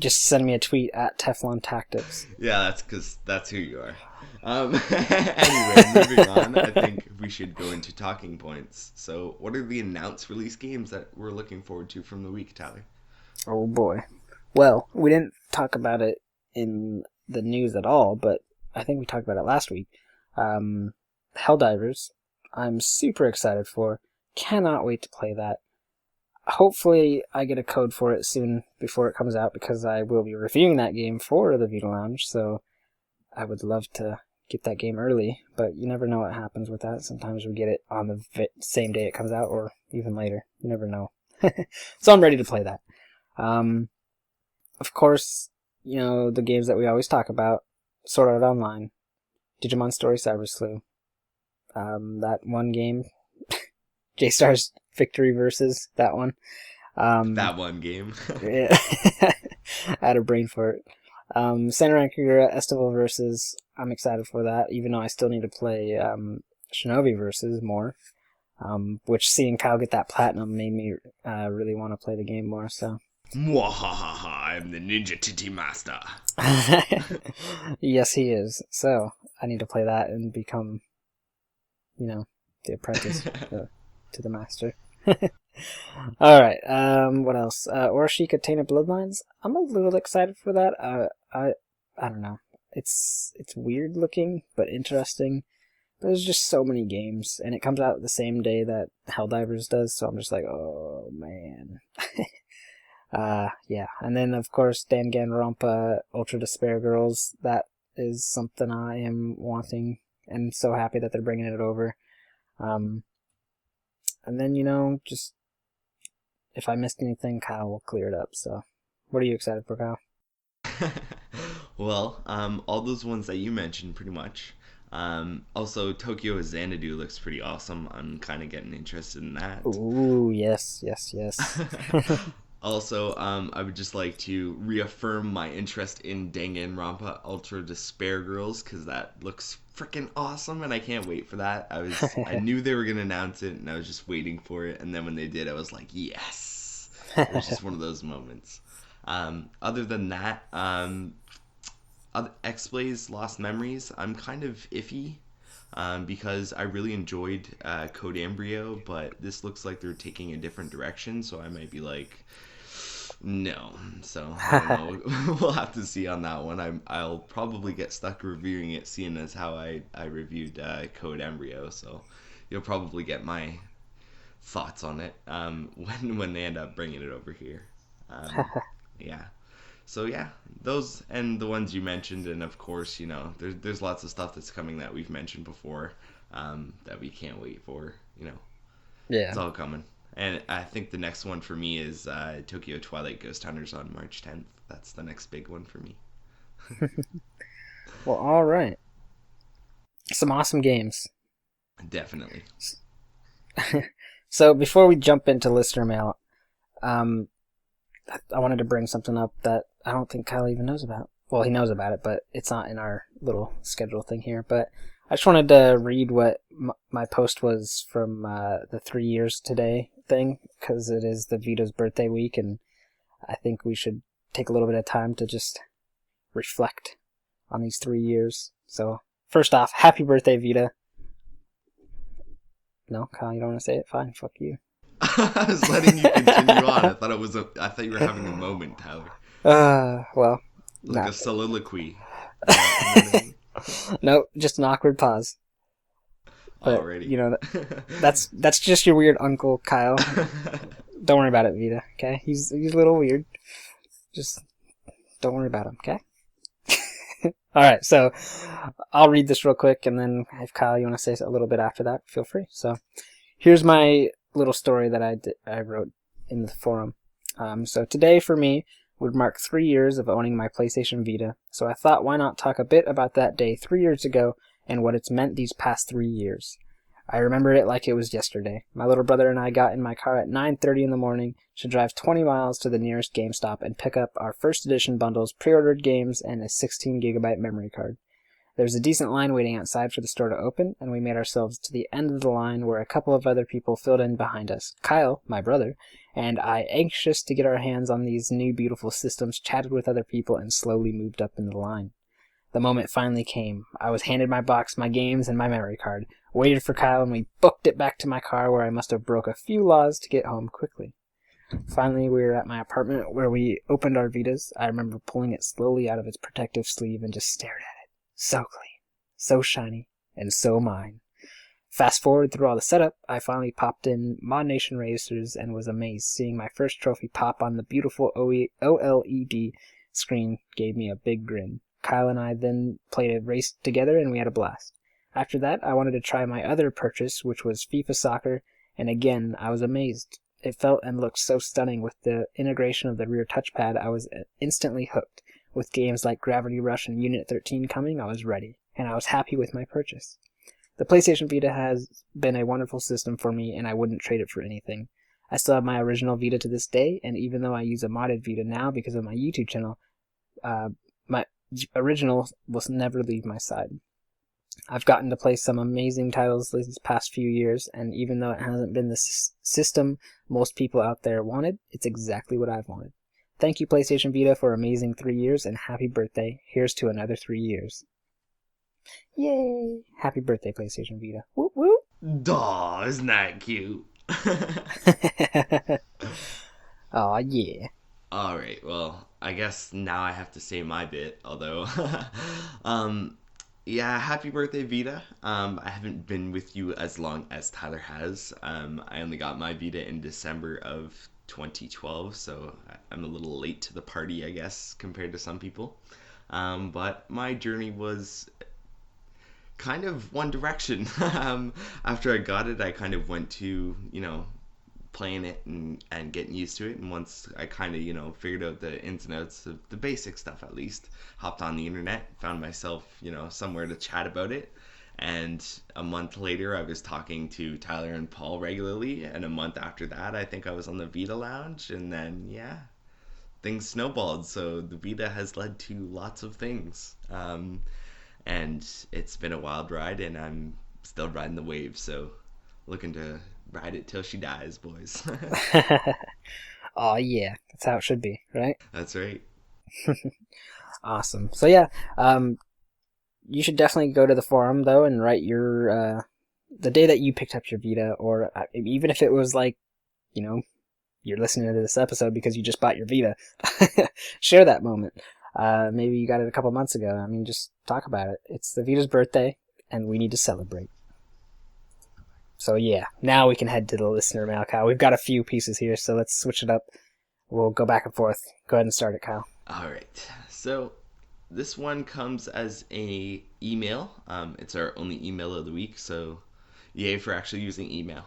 Speaker 1: Just send me a tweet at Teflon Tactics.
Speaker 2: Yeah, that's because that's who you are. Anyway, moving on, I think we should go into talking points. So, what are the announced release games that we're looking forward to from the week, Tyler?
Speaker 1: Oh boy. Well, we didn't talk about it in the news at all, but I think we talked about it last week. Helldivers, I'm super excited for. Cannot wait to play that. Hopefully I get a code for it soon before it comes out because I will be reviewing that game for the Vita Lounge, so I would love to get that game early, but you never know what happens with that. Sometimes we get it on the same day it comes out or even later. You never know. So I'm ready to play that. Of course, you know, the games that we always talk about, Sword Art Online, Digimon Story Cyber Sleuth, that one game, J-Star's Victory Versus, that one.
Speaker 2: That one game.
Speaker 1: Yeah. I had a brain for it. Senran Kagura Estival Versus, I'm excited for that, even though I still need to play Shinobi Versus more, which seeing Kyle get that platinum made me really want to play the game more, so...
Speaker 2: Mwahaha, I'm the Ninja Titty Master.
Speaker 1: Yes, he is. So, I need to play that and become, you know, the apprentice to the master. Alright, what else? Orochi Tainted Bloodlines. I'm a little excited for that. I don't know. It's weird looking, but interesting. There's just so many games, and it comes out the same day that Helldivers does, so I'm just like, oh, man. Yeah, and then of course Danganronpa Ultra Despair Girls. That is something I am wanting, and so happy that they're bringing it over. And then, you know, just if I missed anything, Kyle will clear it up. So, what are you excited for, Kyle?
Speaker 2: Well, all those ones that you mentioned, pretty much. Also, Tokyo Xanadu looks pretty awesome. I'm kind of getting interested in that.
Speaker 1: Ooh, yes.
Speaker 2: Also, I would just like to reaffirm my interest in Danganronpa Ultra Despair Girls, because that looks freaking awesome, and I can't wait for that. I knew they were going to announce it, and I was just waiting for it, and then when they did, I was like, yes! It was just one of those moments. Other than that, X-Blaze Lost Memories, I'm kind of iffy, because I really enjoyed Code Embryo, but this looks like they're taking a different direction, so I might be like, no. So, I don't know. We'll have to see on that one. I'll probably get stuck reviewing it, seeing as how I reviewed Code Embryo, so you'll probably get my thoughts on it when they end up bringing it over here. Yeah. So yeah, those and the ones you mentioned, and of course, you know, there's lots of stuff that's coming that we've mentioned before, that we can't wait for. You know,
Speaker 1: Yeah.
Speaker 2: it's all coming. And I think the next one for me is Tokyo Twilight Ghost Hunters on March 10th. that's the next big one for me.
Speaker 1: Well, all right. Some awesome games.
Speaker 2: Definitely.
Speaker 1: So before we jump into listener mail, um, I wanted to bring something up that I don't think Kyle even knows about. Well, he knows about it, but it's not in our little schedule thing here. But I just wanted to read what my post was from the 3 years today thing, because it is the Vita's birthday week, and I think we should take a little bit of time to just reflect on these 3 years. So, first off, happy birthday, Vita. No, Kyle, you don't want to say it? Fine, fuck you.
Speaker 2: I was letting you continue on. I thought you were having a moment, Tyler.
Speaker 1: Well,
Speaker 2: Like
Speaker 1: nah.
Speaker 2: a soliloquy. You know what I mean?
Speaker 1: Nope, just an awkward pause. But,
Speaker 2: Already.
Speaker 1: you know, that's just your weird uncle, Kyle. Don't worry about it, Vita, okay? He's a little weird. Just don't worry about him, okay? Alright, so I'll read this real quick, and then if Kyle, you want to say a little bit after that, feel free. So, here's my little story that I wrote in the forum. So today, for me, would mark 3 years of owning my PlayStation Vita, so I thought why not talk a bit about that day 3 years ago and what it's meant these past 3 years. I remember it like it was yesterday. My little brother and I got in my car at 9:30 in the morning to drive 20 miles to the nearest GameStop and pick up our first edition bundles, pre-ordered games, and a 16 gigabyte memory card. There was a decent line waiting outside for the store to open, and we made ourselves to the end of the line where a couple of other people filled in behind us. Kyle, my brother, and I, anxious to get our hands on these new beautiful systems, chatted with other people and slowly moved up in the line. The moment finally came. I was handed my box, my games, and my memory card, waited for Kyle, and we booked it back to my car where I must have broke a few laws to get home quickly. Finally, we were at my apartment where we opened our Vitas. I remember pulling it slowly out of its protective sleeve and just stared at it. So clean, so shiny, and so mine. Fast forward through all the setup, I finally popped in Mod Nation Racers and was amazed seeing my first trophy pop on the beautiful OLED screen gave me a big grin. Kyle and I then played a race together and we had a blast. After that, I wanted to try my other purchase, which was FIFA Soccer, and again, I was amazed. It felt and looked so stunning with the integration of the rear touchpad. I was instantly hooked. With games like Gravity Rush and Unit 13 coming, I was ready, and I was happy with my purchase. The PlayStation Vita has been a wonderful system for me, and I wouldn't trade it for anything. I still have my original Vita to this day, and even though I use a modded Vita now because of my YouTube channel, my original will never leave my side. I've gotten to play some amazing titles these past few years, and even though it hasn't been the system most people out there wanted, it's exactly what I've wanted. Thank you, PlayStation Vita, for amazing 3 years, and happy birthday. Here's to another 3 years. Yay! Happy birthday, PlayStation Vita. Whoop whoop!
Speaker 2: Daw, isn't that cute?
Speaker 1: Aw, yeah.
Speaker 2: Alright, well, I guess now I have to say my bit, although yeah, happy birthday, Vita. I haven't been with you as long as Tyler has. I only got my Vita in December of 2012, so I'm a little late to the party, I guess, compared to some people. But my journey was kind of one direction. After I got it, I kind of went to, playing it and getting used to it. And once I kind of, figured out the ins and outs of the basic stuff, at least, hopped on the internet, found myself, somewhere to chat about it. And a month later, I was talking to Tyler and Paul regularly. And a month after that, I think I was on the Vita Lounge. And then, yeah, things snowballed. So the Vita has led to lots of things. And it's been a wild ride, and I'm still riding the wave. So looking to ride it till she dies, boys.
Speaker 1: Aw, yeah. That's how it should be, right?
Speaker 2: That's right.
Speaker 1: Awesome. So yeah, you should definitely go to the forum though and write your the day that you picked up your Vita, or even if it was like, you're listening to this episode because you just bought your Vita, share that moment. Maybe you got it a couple months ago. I mean, just talk about it. It's the Vita's birthday, and we need to celebrate. So yeah, now we can head to the listener mail, Kyle. We've got a few pieces here, so let's switch it up. We'll go back and forth. Go ahead and start it, Kyle.
Speaker 2: All right. So this one comes as a email. It's our only email of the week, so yay for actually using email.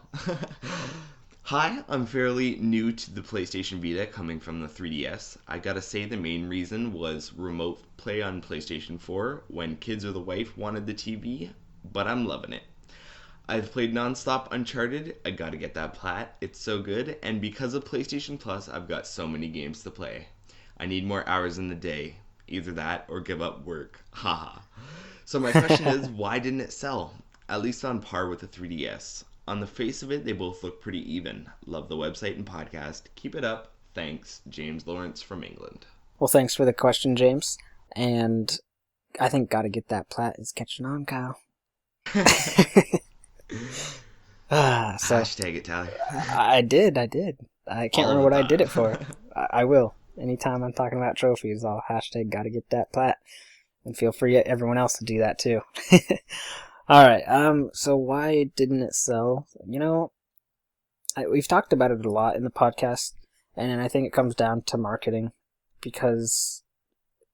Speaker 2: Hi, I'm fairly new to the PlayStation Vita coming from the 3DS. I gotta say, the main reason was remote play on PlayStation 4 when kids or the wife wanted the TV, but I'm loving it. I've played nonstop Uncharted. I gotta get that plat. It's so good. And because of PlayStation Plus, I've got so many games to play. I need more hours in the day. Either that or give up work. Haha. So my question is, why didn't it sell? At least on par with the 3DS. On the face of it, they both look pretty even. Love the website and podcast. Keep it up. Thanks, James Lawrence from England.
Speaker 1: Well, thanks for the question, James. And I think gotta get that plat is catching on, Kyle. So
Speaker 2: Hashtag it, Tyler.
Speaker 1: I did. I can't
Speaker 2: All
Speaker 1: remember
Speaker 2: the
Speaker 1: what I
Speaker 2: time.
Speaker 1: did it for. I will. Anytime I'm talking about trophies, I'll hashtag gotta get that plat. And feel free everyone else to do that too. Alright, so why didn't it sell? We've talked about it a lot in the podcast, and I think it comes down to marketing, because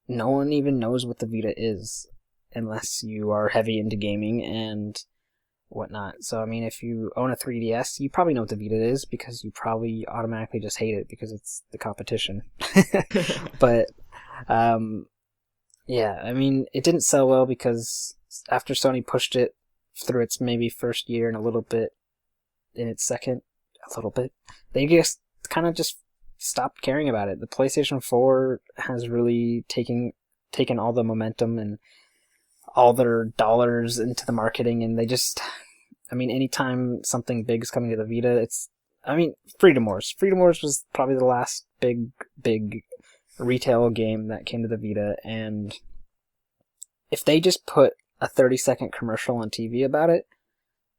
Speaker 1: no one even knows what the Vita is, unless you are heavy into gaming and whatnot. So, I mean, if you own a 3DS, you probably know what the Vita is, because you probably automatically just hate it, because it's the competition. But, yeah, I mean, it didn't sell well because after Sony pushed it through its maybe first year and a little bit in its second, they just kind of just stopped caring about it. The PlayStation 4 has really taken all the momentum and all their dollars into the marketing, and they just, I mean, anytime something big is coming to the Vita, Freedom Wars. Freedom Wars was probably the last big retail game that came to the Vita, and if they just put a 30-second commercial on TV about it,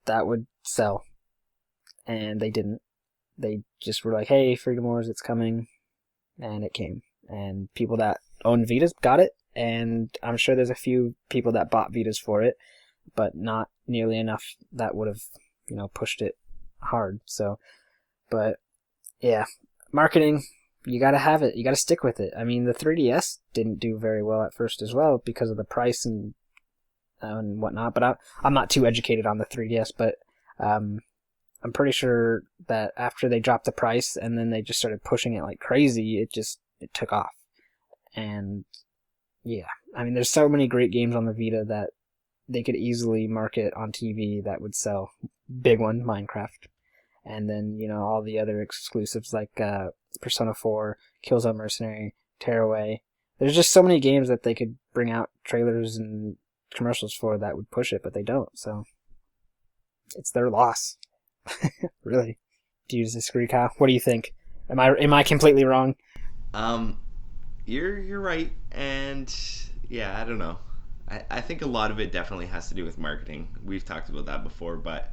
Speaker 1: that would sell. And they didn't. They just were like, hey, Freedom Wars, it's coming. And it came. And people that own Vitas got it, and I'm sure there's a few people that bought Vitas for it, but not nearly enough that would have, pushed it hard. So, but yeah, marketing, you gotta have it. You gotta stick with it. I mean, the 3DS didn't do very well at first as well because of the price and whatnot. But I'm not too educated on the 3DS, but I'm pretty sure that after they dropped the price and then they just started pushing it like crazy, it took off. And yeah, I mean, there's so many great games on the Vita that they could easily market on TV that would sell. Big one, Minecraft. And then, all the other exclusives like Persona 4, Killzone Mercenary, Tearaway. There's just so many games that they could bring out trailers and commercials for that would push it, but they don't. So it's their loss. Really. Do you disagree, Kyle? What do you think? Am I completely wrong?
Speaker 2: Um, you're right, and yeah, I don't know. I think a lot of it definitely has to do with marketing. We've talked about that before, but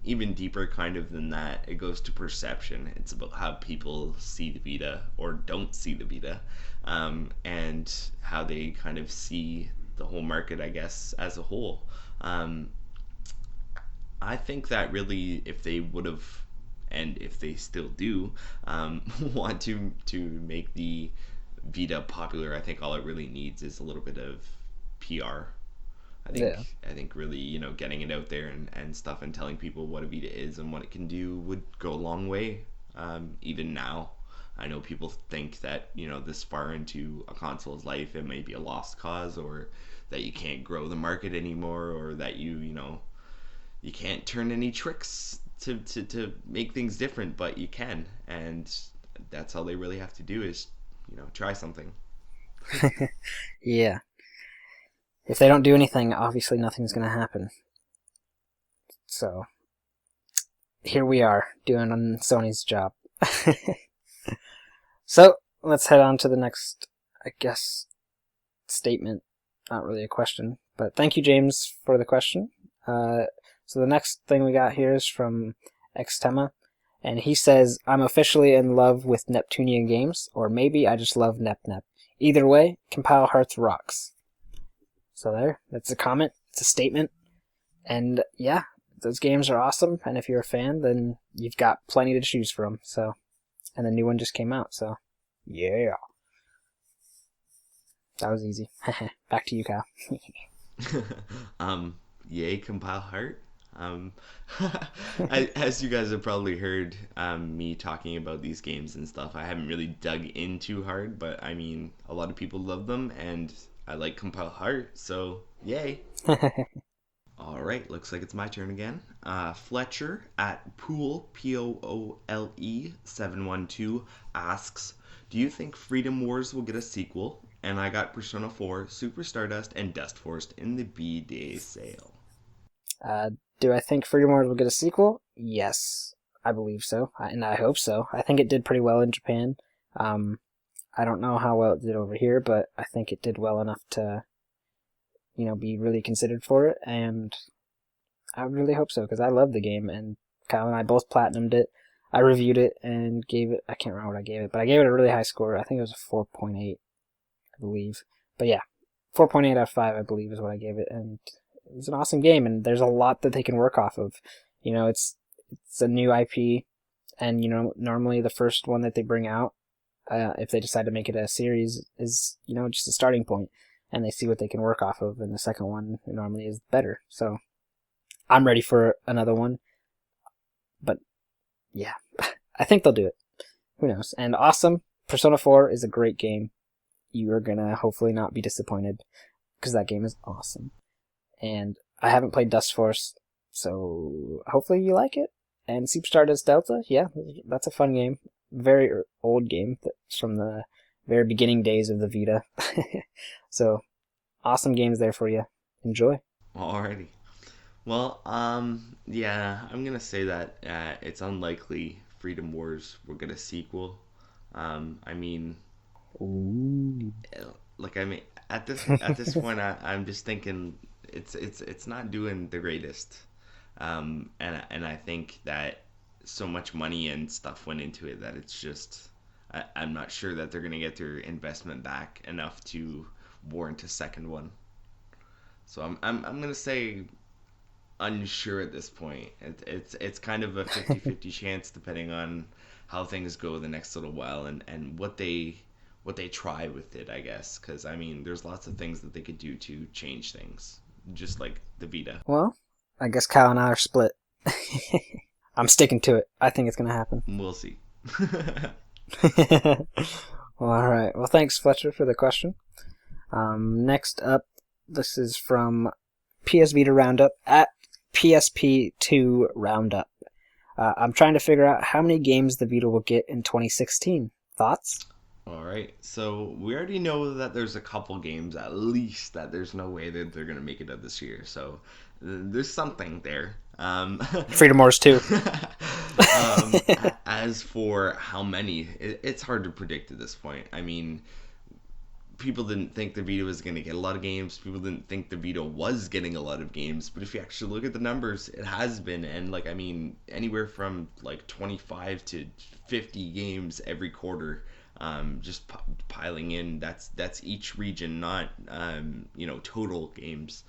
Speaker 2: even deeper kind of than that, it goes to perception. It's about how people see the Vita or don't see the Vita, and how they kind of see the whole market, I guess, as a whole. Um, I think that really, if they would have, and if they still do, want to make the Vita popular, I think all it really needs is a little bit of PR.
Speaker 1: Yeah.
Speaker 2: I think really, getting it out there and stuff and telling people what a Vita is and what it can do would go a long way. Even now, I know people think that, this far into a console's life, it may be a lost cause, or that you can't grow the market anymore, or that you can't turn any tricks to make things different, but you can. And that's all they really have to do is, try something.
Speaker 1: Yeah. If they don't do anything, obviously nothing's going to happen. So, here we are, doing Sony's job. So, let's head on to the next, I guess, statement. Not really a question, but thank you, James, for the question. So the next thing we got here is from Xtema, and he says, I'm officially in love with Neptunian games, or maybe I just love Nep Nep. Either way, Compile Hearts rocks. So that's a comment, it's a statement, and yeah, those games are awesome, and if you're a fan, then you've got plenty to choose from, so, and the new one just came out, so, yeah. That was easy. Back to you, Kyle.
Speaker 2: Yay, Compile Heart. Um, as you guys have probably heard me talking about these games and stuff, I haven't really dug in too hard, but I mean, a lot of people love them, and I like Compile Heart, so yay. All right, looks like it's my turn again. Fletcher at Poole Poole 712 asks, "Do you think Freedom Wars will get a sequel?" And I got Persona 4, Super Stardust, and Dust Forest in the B-Day sale.
Speaker 1: Uh, do I think Freedom Wars will get a sequel? Yes, I believe so, and I hope so. I think it did pretty well in Japan. Um, I don't know how well it did over here, but I think it did well enough to, be really considered for it, and I really hope so, because I love the game, and Kyle and I both platinumed it. I reviewed it and gave it, I can't remember what I gave it, but I gave it a really high score. I think it was a 4.8, I believe. But yeah, 4.8 out of 5, I believe, is what I gave it, and it was an awesome game, and there's a lot that they can work off of. It's a new IP, and, normally the first one that they bring out, if they decide to make it a series, is, just a starting point, and they see what they can work off of, and the second one normally is better. So I'm ready for another one, but yeah, I think they'll do it. Who knows? And awesome, Persona 4 is a great game. You are gonna hopefully not be disappointed, because that game is awesome. And I haven't played Dust Force, so hopefully you like it. And Super Stardust Delta, yeah, that's a fun game. Very old game. That's from the very beginning days of the Vita. So, awesome games there for you. Enjoy.
Speaker 2: Alrighty. Well, yeah, I'm gonna say that it's unlikely Freedom Wars will get a sequel. I mean,
Speaker 1: Ooh.
Speaker 2: like I mean, at this point, I'm just thinking it's not doing the greatest. And I think that so much money and stuff went into it that it's just I'm not sure that they're gonna get their investment back enough to warrant a second one. So I'm gonna say unsure at this point. It's kind of a 50-50 chance depending on how things go the next little while and what they try with it, I guess. Because I mean, there's lots of things that they could do to change things, just like the Vita.
Speaker 1: Well, I guess Kyle and I are split. I'm sticking to it. I think it's going to happen.
Speaker 2: We'll see.
Speaker 1: Well, alright. Well, thanks, Fletcher, for the question. Next up, this is from PSVita Roundup at PSP2 Roundup. I'm trying to figure out how many games the Vita will get in 2016. Thoughts?
Speaker 2: All right. So we already know that there's a couple games at least that there's no way that they're gonna make it up this year. So there's something there.
Speaker 1: Freedom Wars 2.
Speaker 2: As for how many, it's hard to predict at this point. I mean, people didn't think the Vita was going to get a lot of games. People didn't think the Vita was getting a lot of games. But if you actually look at the numbers, it has been. And, like, I mean, anywhere from, like, 25 to 50 games every quarter, just piling in. That's each region, not, total games.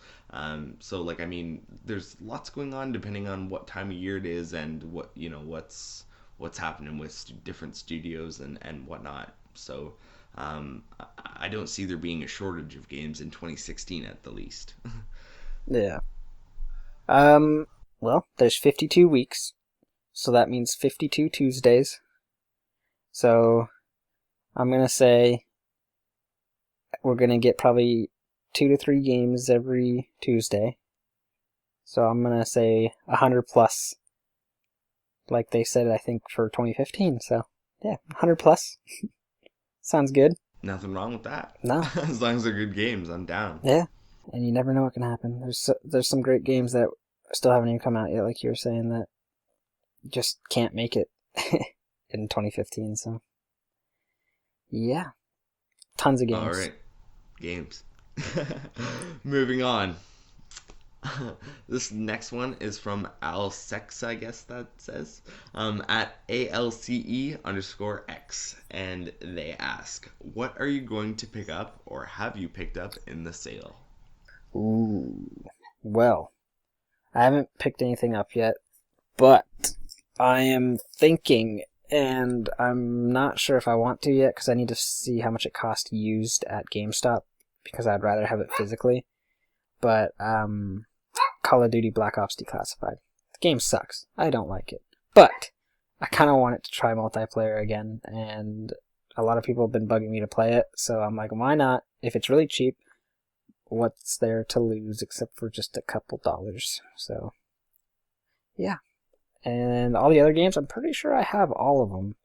Speaker 2: So, like, I mean, there's lots going on depending on what time of year it is and what's happening with different studios and whatnot. So, I don't see there being a shortage of games in 2016 at the least.
Speaker 1: Yeah. Well, there's 52 weeks, so that means 52 Tuesdays. So, I'm gonna say we're gonna get probably 2 to 3 games every Tuesday. So I'm gonna say 100 plus, like they said, I think, for 2015. So, yeah, 100 plus. Sounds good.
Speaker 2: Nothing wrong with that.
Speaker 1: No.
Speaker 2: As long as they're good games, I'm down.
Speaker 1: Yeah. And you never know what can happen. There's some great games that still haven't even come out yet, like you were saying, that just can't make it in 2015. So, yeah. Tons of games.
Speaker 2: All right. Games. Moving on. This next one is from Alsex, I guess that says, at ALCE_X. And they ask, what are you going to pick up or have you picked up in the sale?
Speaker 1: Ooh. Well, I haven't picked anything up yet, but I am thinking, and I'm not sure if I want to yet, because I need to see how much it costs used at GameStop, because I'd rather have it physically. But Call of Duty Black Ops Declassified. The game sucks. I don't like it. But I kind of want it to try multiplayer again, and a lot of people have been bugging me to play it, so I'm like, why not? If it's really cheap, what's there to lose except for just a couple dollars? So, yeah. And all the other games, I'm pretty sure I have all of them.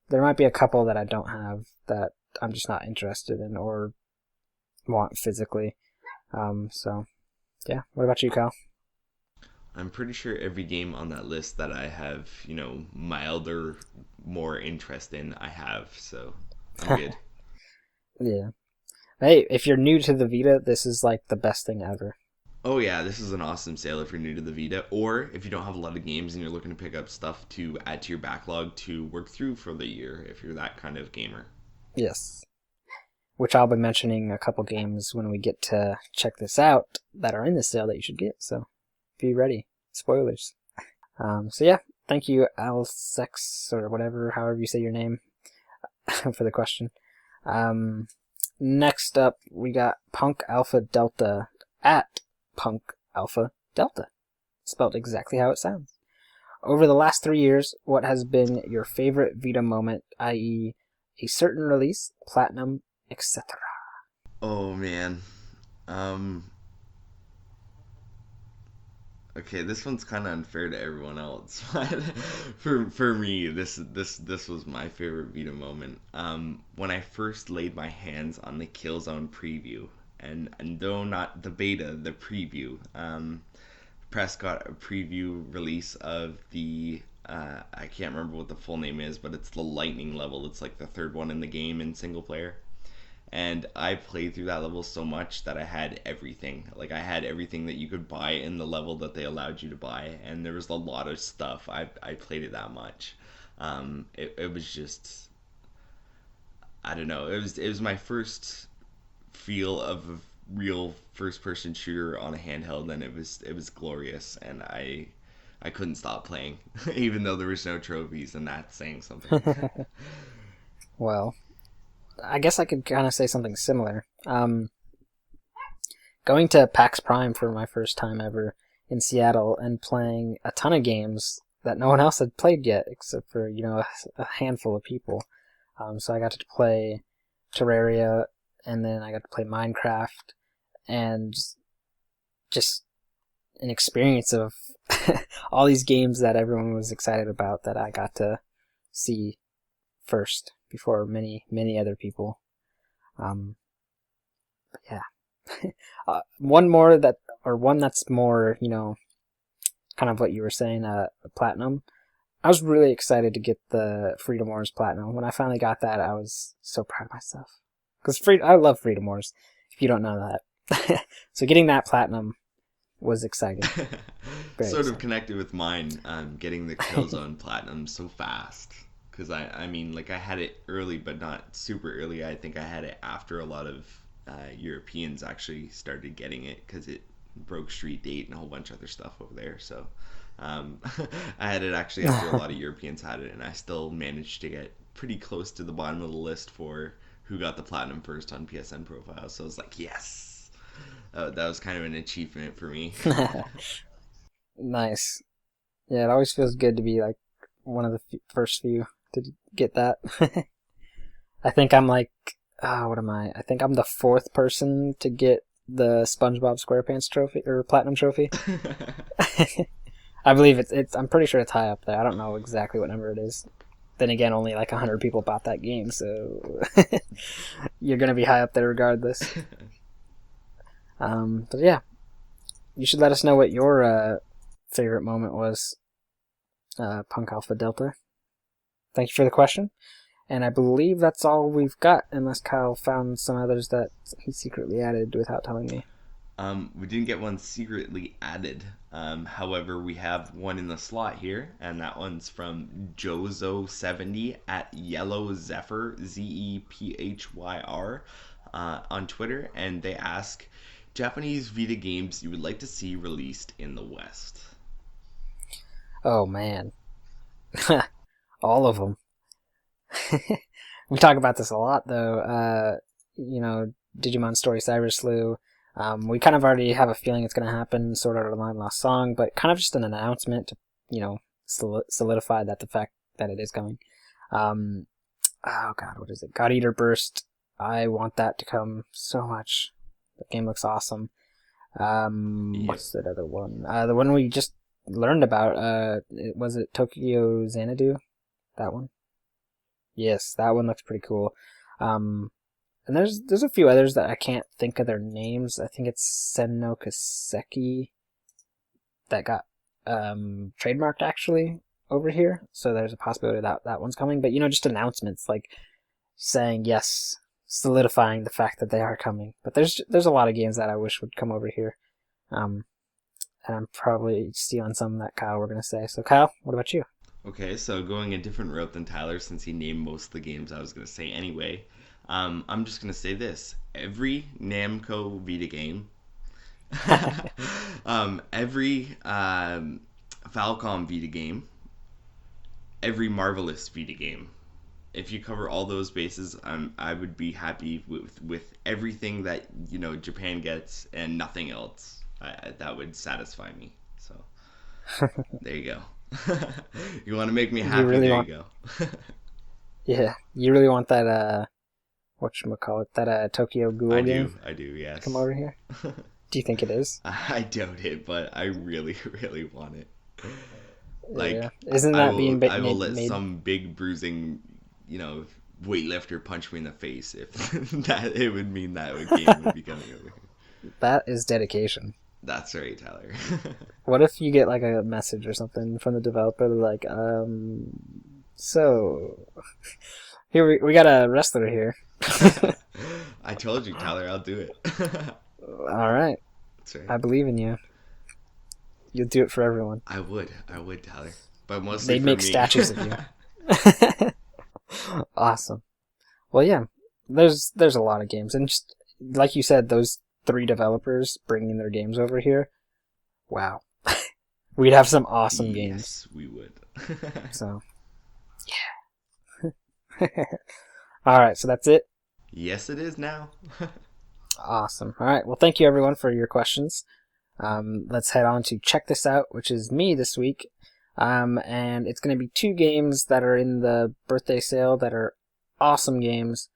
Speaker 1: There might be a couple that I don't have that I'm just not interested in or want physically. So, yeah. What about you, Kyle?
Speaker 2: I'm pretty sure every game on that list that I have, milder, more interest in, I have. So I'm good.
Speaker 1: Yeah. Hey, if you're new to the Vita, this is like the best thing ever.
Speaker 2: Oh yeah, this is an awesome sale if you're new to the Vita, or if you don't have a lot of games and you're looking to pick up stuff to add to your backlog to work through for the year, if you're that kind of gamer.
Speaker 1: Yes. Which I'll be mentioning a couple games when we get to check this out that are in the sale that you should get, so be ready. Spoilers. So yeah, thank you, Alsex, or whatever, however you say your name, for the question. Next up, we got Punk Alpha Delta, at Punk Alpha Delta. Spelled exactly how it sounds. Over the last 3 years, what has been your favorite Vita moment, i.e. a certain release, platinum, etc.?
Speaker 2: Oh man. Okay, this one's kind of unfair to everyone else, but for me, this was my favorite Vita moment. When I first laid my hands on the Killzone preview, and though not the beta, the preview. Press got a preview release of the I can't remember what the full name is, but it's the Lightning level. It's like the third one in the game in single player. And I played through that level so much that I had everything. Like I had everything that you could buy in the level that they allowed you to buy, and there was a lot of stuff. I played it that much. It was just, I don't know. It was my first feel of a real first person shooter on a handheld, and it was glorious, and I couldn't stop playing even though there was no trophies, and that's saying something.
Speaker 1: Well, I guess I could kind of say something similar. Going to PAX Prime for my first time ever in Seattle and playing a ton of games that no one else had played yet, except for, a handful of people. So I got to play Terraria, and then I got to play Minecraft, and just an experience of all these games that everyone was excited about that I got to see first before many, many other people. Yeah. One that's more, kind of what you were saying, Platinum. I was really excited to get the Freedom Wars Platinum. When I finally got that, I was so proud of myself. Because I love Freedom Wars, if you don't know that. So getting that Platinum was exciting.
Speaker 2: Sort of connected with mine, getting the Killzone Platinum so fast. Because I mean, like I had it early, but not super early. I think I had it after a lot of Europeans actually started getting it, because it broke Street Date and a whole bunch of other stuff over there. So I had it actually after a lot of Europeans had it, and I still managed to get pretty close to the bottom of the list for who got the Platinum first on PSN profile. So I was like, yes! That was kind of an achievement for me.
Speaker 1: Nice. Yeah, it always feels good to be like one of the first few to get that. I think I'm like, what am I? I think I'm the fourth person to get the SpongeBob SquarePants trophy, or Platinum trophy. I believe it's I'm pretty sure it's high up there. I don't know exactly what number it is. Then again, only like 100 people bought that game, so you're gonna be high up there regardless. But yeah, you should let us know what your favorite moment was, Punk Alpha Delta. Thank you for the question, and I believe that's all we've got, unless Kyle found some others that he secretly added without telling me.
Speaker 2: We didn't get one secretly added. However, we have one in the slot here, and that one's from Jozo70 at Yellow Zephyr, Zephyr, on Twitter, and they ask, Japanese Vita games you would like to see released in the West.
Speaker 1: Oh man. All of them. We talk about this a lot, though. Digimon Story Cyber Slew, We kind of already have a feeling it's going to happen, Sword Art Online Lost Song, but kind of just an announcement to, solidify that the fact that it is coming. Oh god, what is it? God Eater Burst. I want that to come so much. The game looks awesome.
Speaker 2: Yep.
Speaker 1: What's that other one? The one we just learned about. Was it Tokyo Xanadu? That one? Yes, that one looks pretty cool. And there's a few others that I can't think of their names. I think it's Senno Kaseki that got trademarked actually over here. So there's a possibility that that one's coming. But just announcements like saying yes, solidifying the fact that they are coming. But there's a lot of games that I wish would come over here. And I'm probably stealing some that Kyle were gonna say. So Kyle, what about you?
Speaker 2: Okay, so going a different route than Tyler since he named most of the games I was going to say anyway. I'm just going to say this. Every Namco Vita game, every Falcom Vita game, every Marvelous Vita game. If you cover all those bases, I would be happy with everything that Japan gets and nothing else. That would satisfy me. So there you go. You want to make me happy?
Speaker 1: Really
Speaker 2: there you go.
Speaker 1: Yeah, you really want that whatchamacallit, that Tokyo Ghoul game?
Speaker 2: I do, yes.
Speaker 1: Come over here. Do you think it is?
Speaker 2: I doubt it, but I really, really want it. Like,
Speaker 1: yeah. Isn't that being
Speaker 2: I will let some big bruising, weightlifter punch me in the face if that it would mean that a game would be coming over here.
Speaker 1: That is dedication.
Speaker 2: That's right, Tyler.
Speaker 1: What if you get like a message or something from the developer like, so here we got a wrestler here.
Speaker 2: I told you, Tyler, I'll do it.
Speaker 1: All right.
Speaker 2: That's right.
Speaker 1: I believe in you. You'll do it for everyone.
Speaker 2: I would, Tyler. But mostly
Speaker 1: they'd
Speaker 2: for
Speaker 1: make
Speaker 2: me.
Speaker 1: statues of you. Awesome. Well, yeah. There's a lot of games, and just like you said, those 3 developers bringing their games over here. Wow. We'd have some awesome games.
Speaker 2: Yes, we would.
Speaker 1: So, yeah. All right, so that's it.
Speaker 2: Yes, it is now.
Speaker 1: Awesome. All right, well, thank you everyone for your questions. Let's head on to Check This Out, which is me this week. And it's going to be 2 games that are in the birthday sale that are awesome games.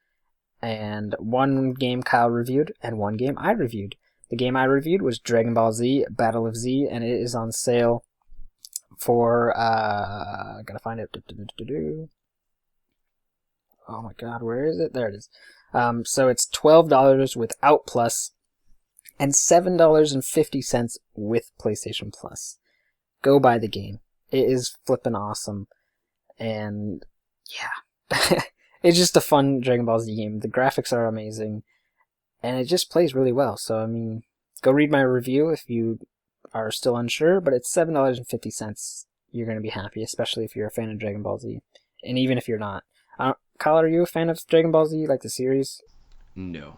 Speaker 1: And 1 game Kyle reviewed, and 1 game I reviewed. The game I reviewed was Dragon Ball Z Battle of Z, and it is on sale for, I gotta find it. Oh my god, where is it? There it is. So it's $12 without Plus, and $7.50 with PlayStation Plus. Go buy the game. It is flippin' awesome. And, yeah. It's just a fun Dragon Ball Z game. The graphics are amazing, and it just plays really well. So, I mean, go read my review if you are still unsure, but it's $7.50. You're going to be happy, especially if you're a fan of Dragon Ball Z. And even if you're not. Kyle, are you a fan of Dragon Ball Z, like the series?
Speaker 2: No.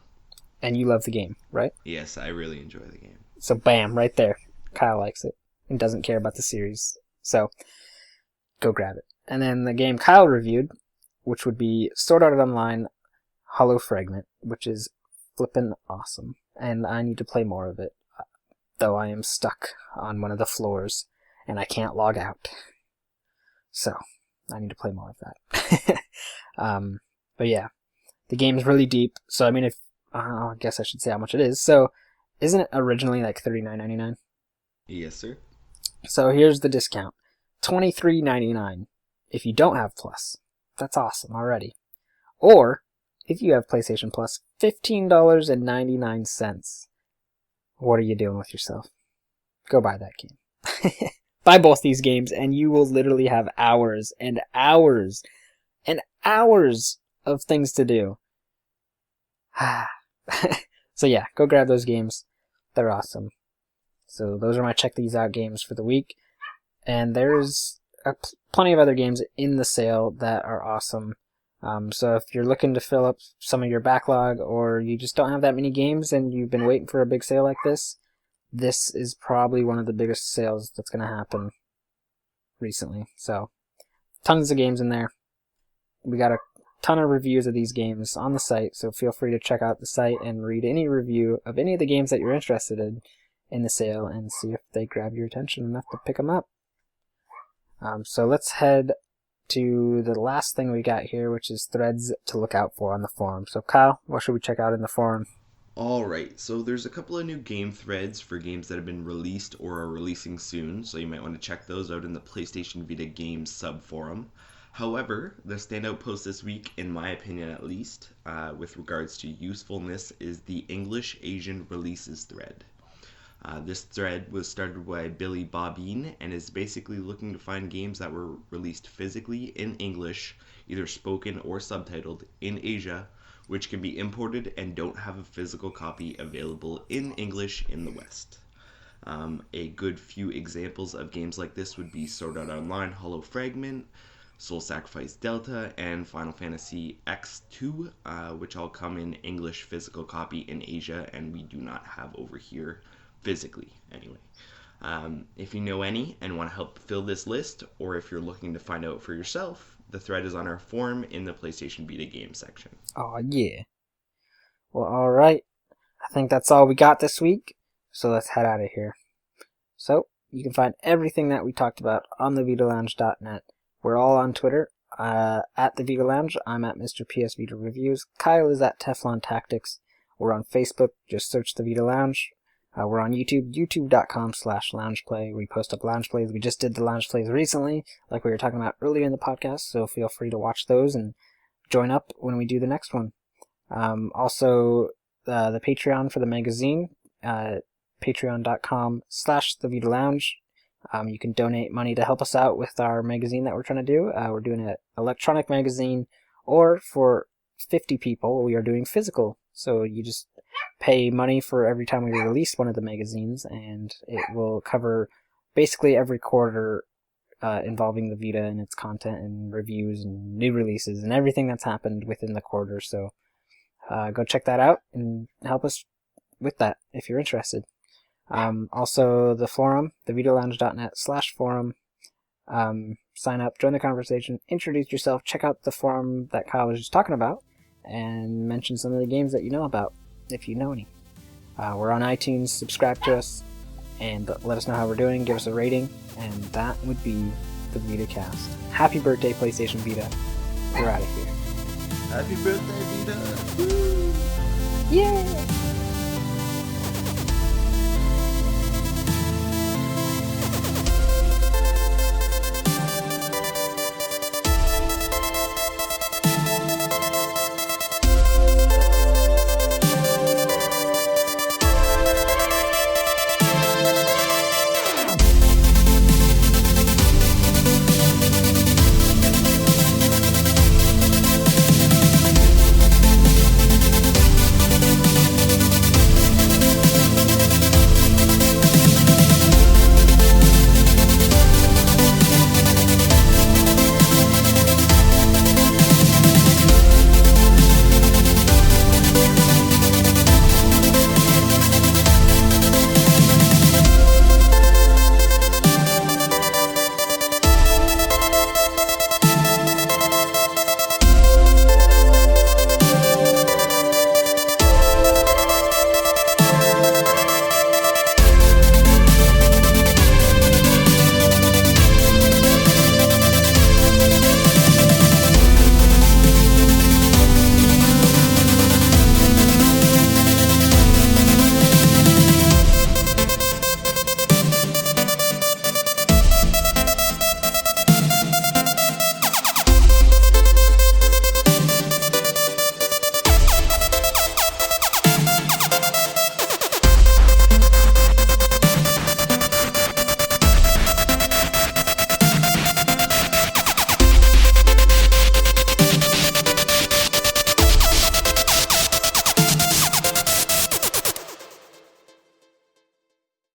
Speaker 1: And you love the game, right?
Speaker 2: Yes, I really enjoy the game.
Speaker 1: So, bam, right there. Kyle likes it and doesn't care about the series. So, go grab it. And then the game Kyle reviewed, which would be Sword Art Online Hollow Fragment, which is flippin' awesome. And I need to play more of it, though I am stuck on one of the floors, and I can't log out. So, I need to play more of that. But yeah, the game is really deep, so I mean, I guess I should say how much it is. So, isn't it originally like $39.99?
Speaker 2: Yes, sir.
Speaker 1: So here's the discount. $23.99 if you don't have Plus. That's awesome already. Or, if you have PlayStation Plus, $15.99. What are you doing with yourself? Go buy that game. Buy both these games, and you will literally have hours and hours and hours of things to do. So yeah, go grab those games. They're awesome. So those are my check these out games for the week. And there's plenty of other games in the sale that are awesome. So if you're looking to fill up some of your backlog, or you just don't have that many games and you've been waiting for a big sale like this is probably one of the biggest sales that's going to happen recently. So tons of games in there. We got a ton of reviews of these games on the site, so feel free to check out the site and read any review of any of the games that you're interested in the sale and see if they grab your attention enough to pick them up. So let's head to the last thing we got here, which is threads to look out for on the forum. So Kyle, what should we check out in the forum?
Speaker 2: Alright, so there's a couple of new game threads for games that have been released or are releasing soon, so you might want to check those out in the PlayStation Vita Games sub-forum. However, the standout post this week, in my opinion at least, with regards to usefulness, is the English Asian Releases thread. This thread was started by Billy Bobbine and is basically looking to find games that were released physically in English, either spoken or subtitled, in Asia, which can be imported and don't have a physical copy available in English in the West. A good few examples of games like this would be Sword Art Online Hollow Fragment, Soul Sacrifice Delta, and Final Fantasy X2, which all come in English physical copy in Asia, and we do not have over here physically, anyway. If you know any and want to help fill this list, or if you're looking to find out for yourself, the thread is on our forum in the PlayStation Vita game section.
Speaker 1: Oh, yeah. Well, alright. I think that's all we got this week, so let's head out of here. So, you can find everything that we talked about on the VitaLounge.net. We're all on Twitter, at the Vita Lounge. I'm at Mr. PSVita Reviews. Kyle is at Teflon Tactics. We're on Facebook. Just search the Vita Lounge. We're on YouTube, youtube.com/loungeplay. We post up lounge plays. We just did the lounge plays recently, like we were talking about earlier in the podcast, so feel free to watch those and join up when we do the next one. Also, the Patreon for the magazine, patreon.com/thevitalounge. You can donate money to help us out with our magazine that we're trying to do. We're doing an electronic magazine, or for 50 people, we are doing physical. So you just pay money for every time we release one of the magazines, and it will cover basically every quarter involving the Vita and its content and reviews and new releases and everything that's happened within the quarter. So go check that out and help us with that if you're interested. Also, the forum, thevitalounge.net/forum. Sign up, join the conversation, introduce yourself, check out the forum that Kyle was just talking about, and mention some of the games that you know about, if you know any. We're on iTunes, subscribe to us, and let us know how we're doing, give us a rating, and that would be the VitaCast. Happy birthday, PlayStation Vita. We're out of here.
Speaker 2: Happy birthday, Vita! Woo!
Speaker 1: Yeah!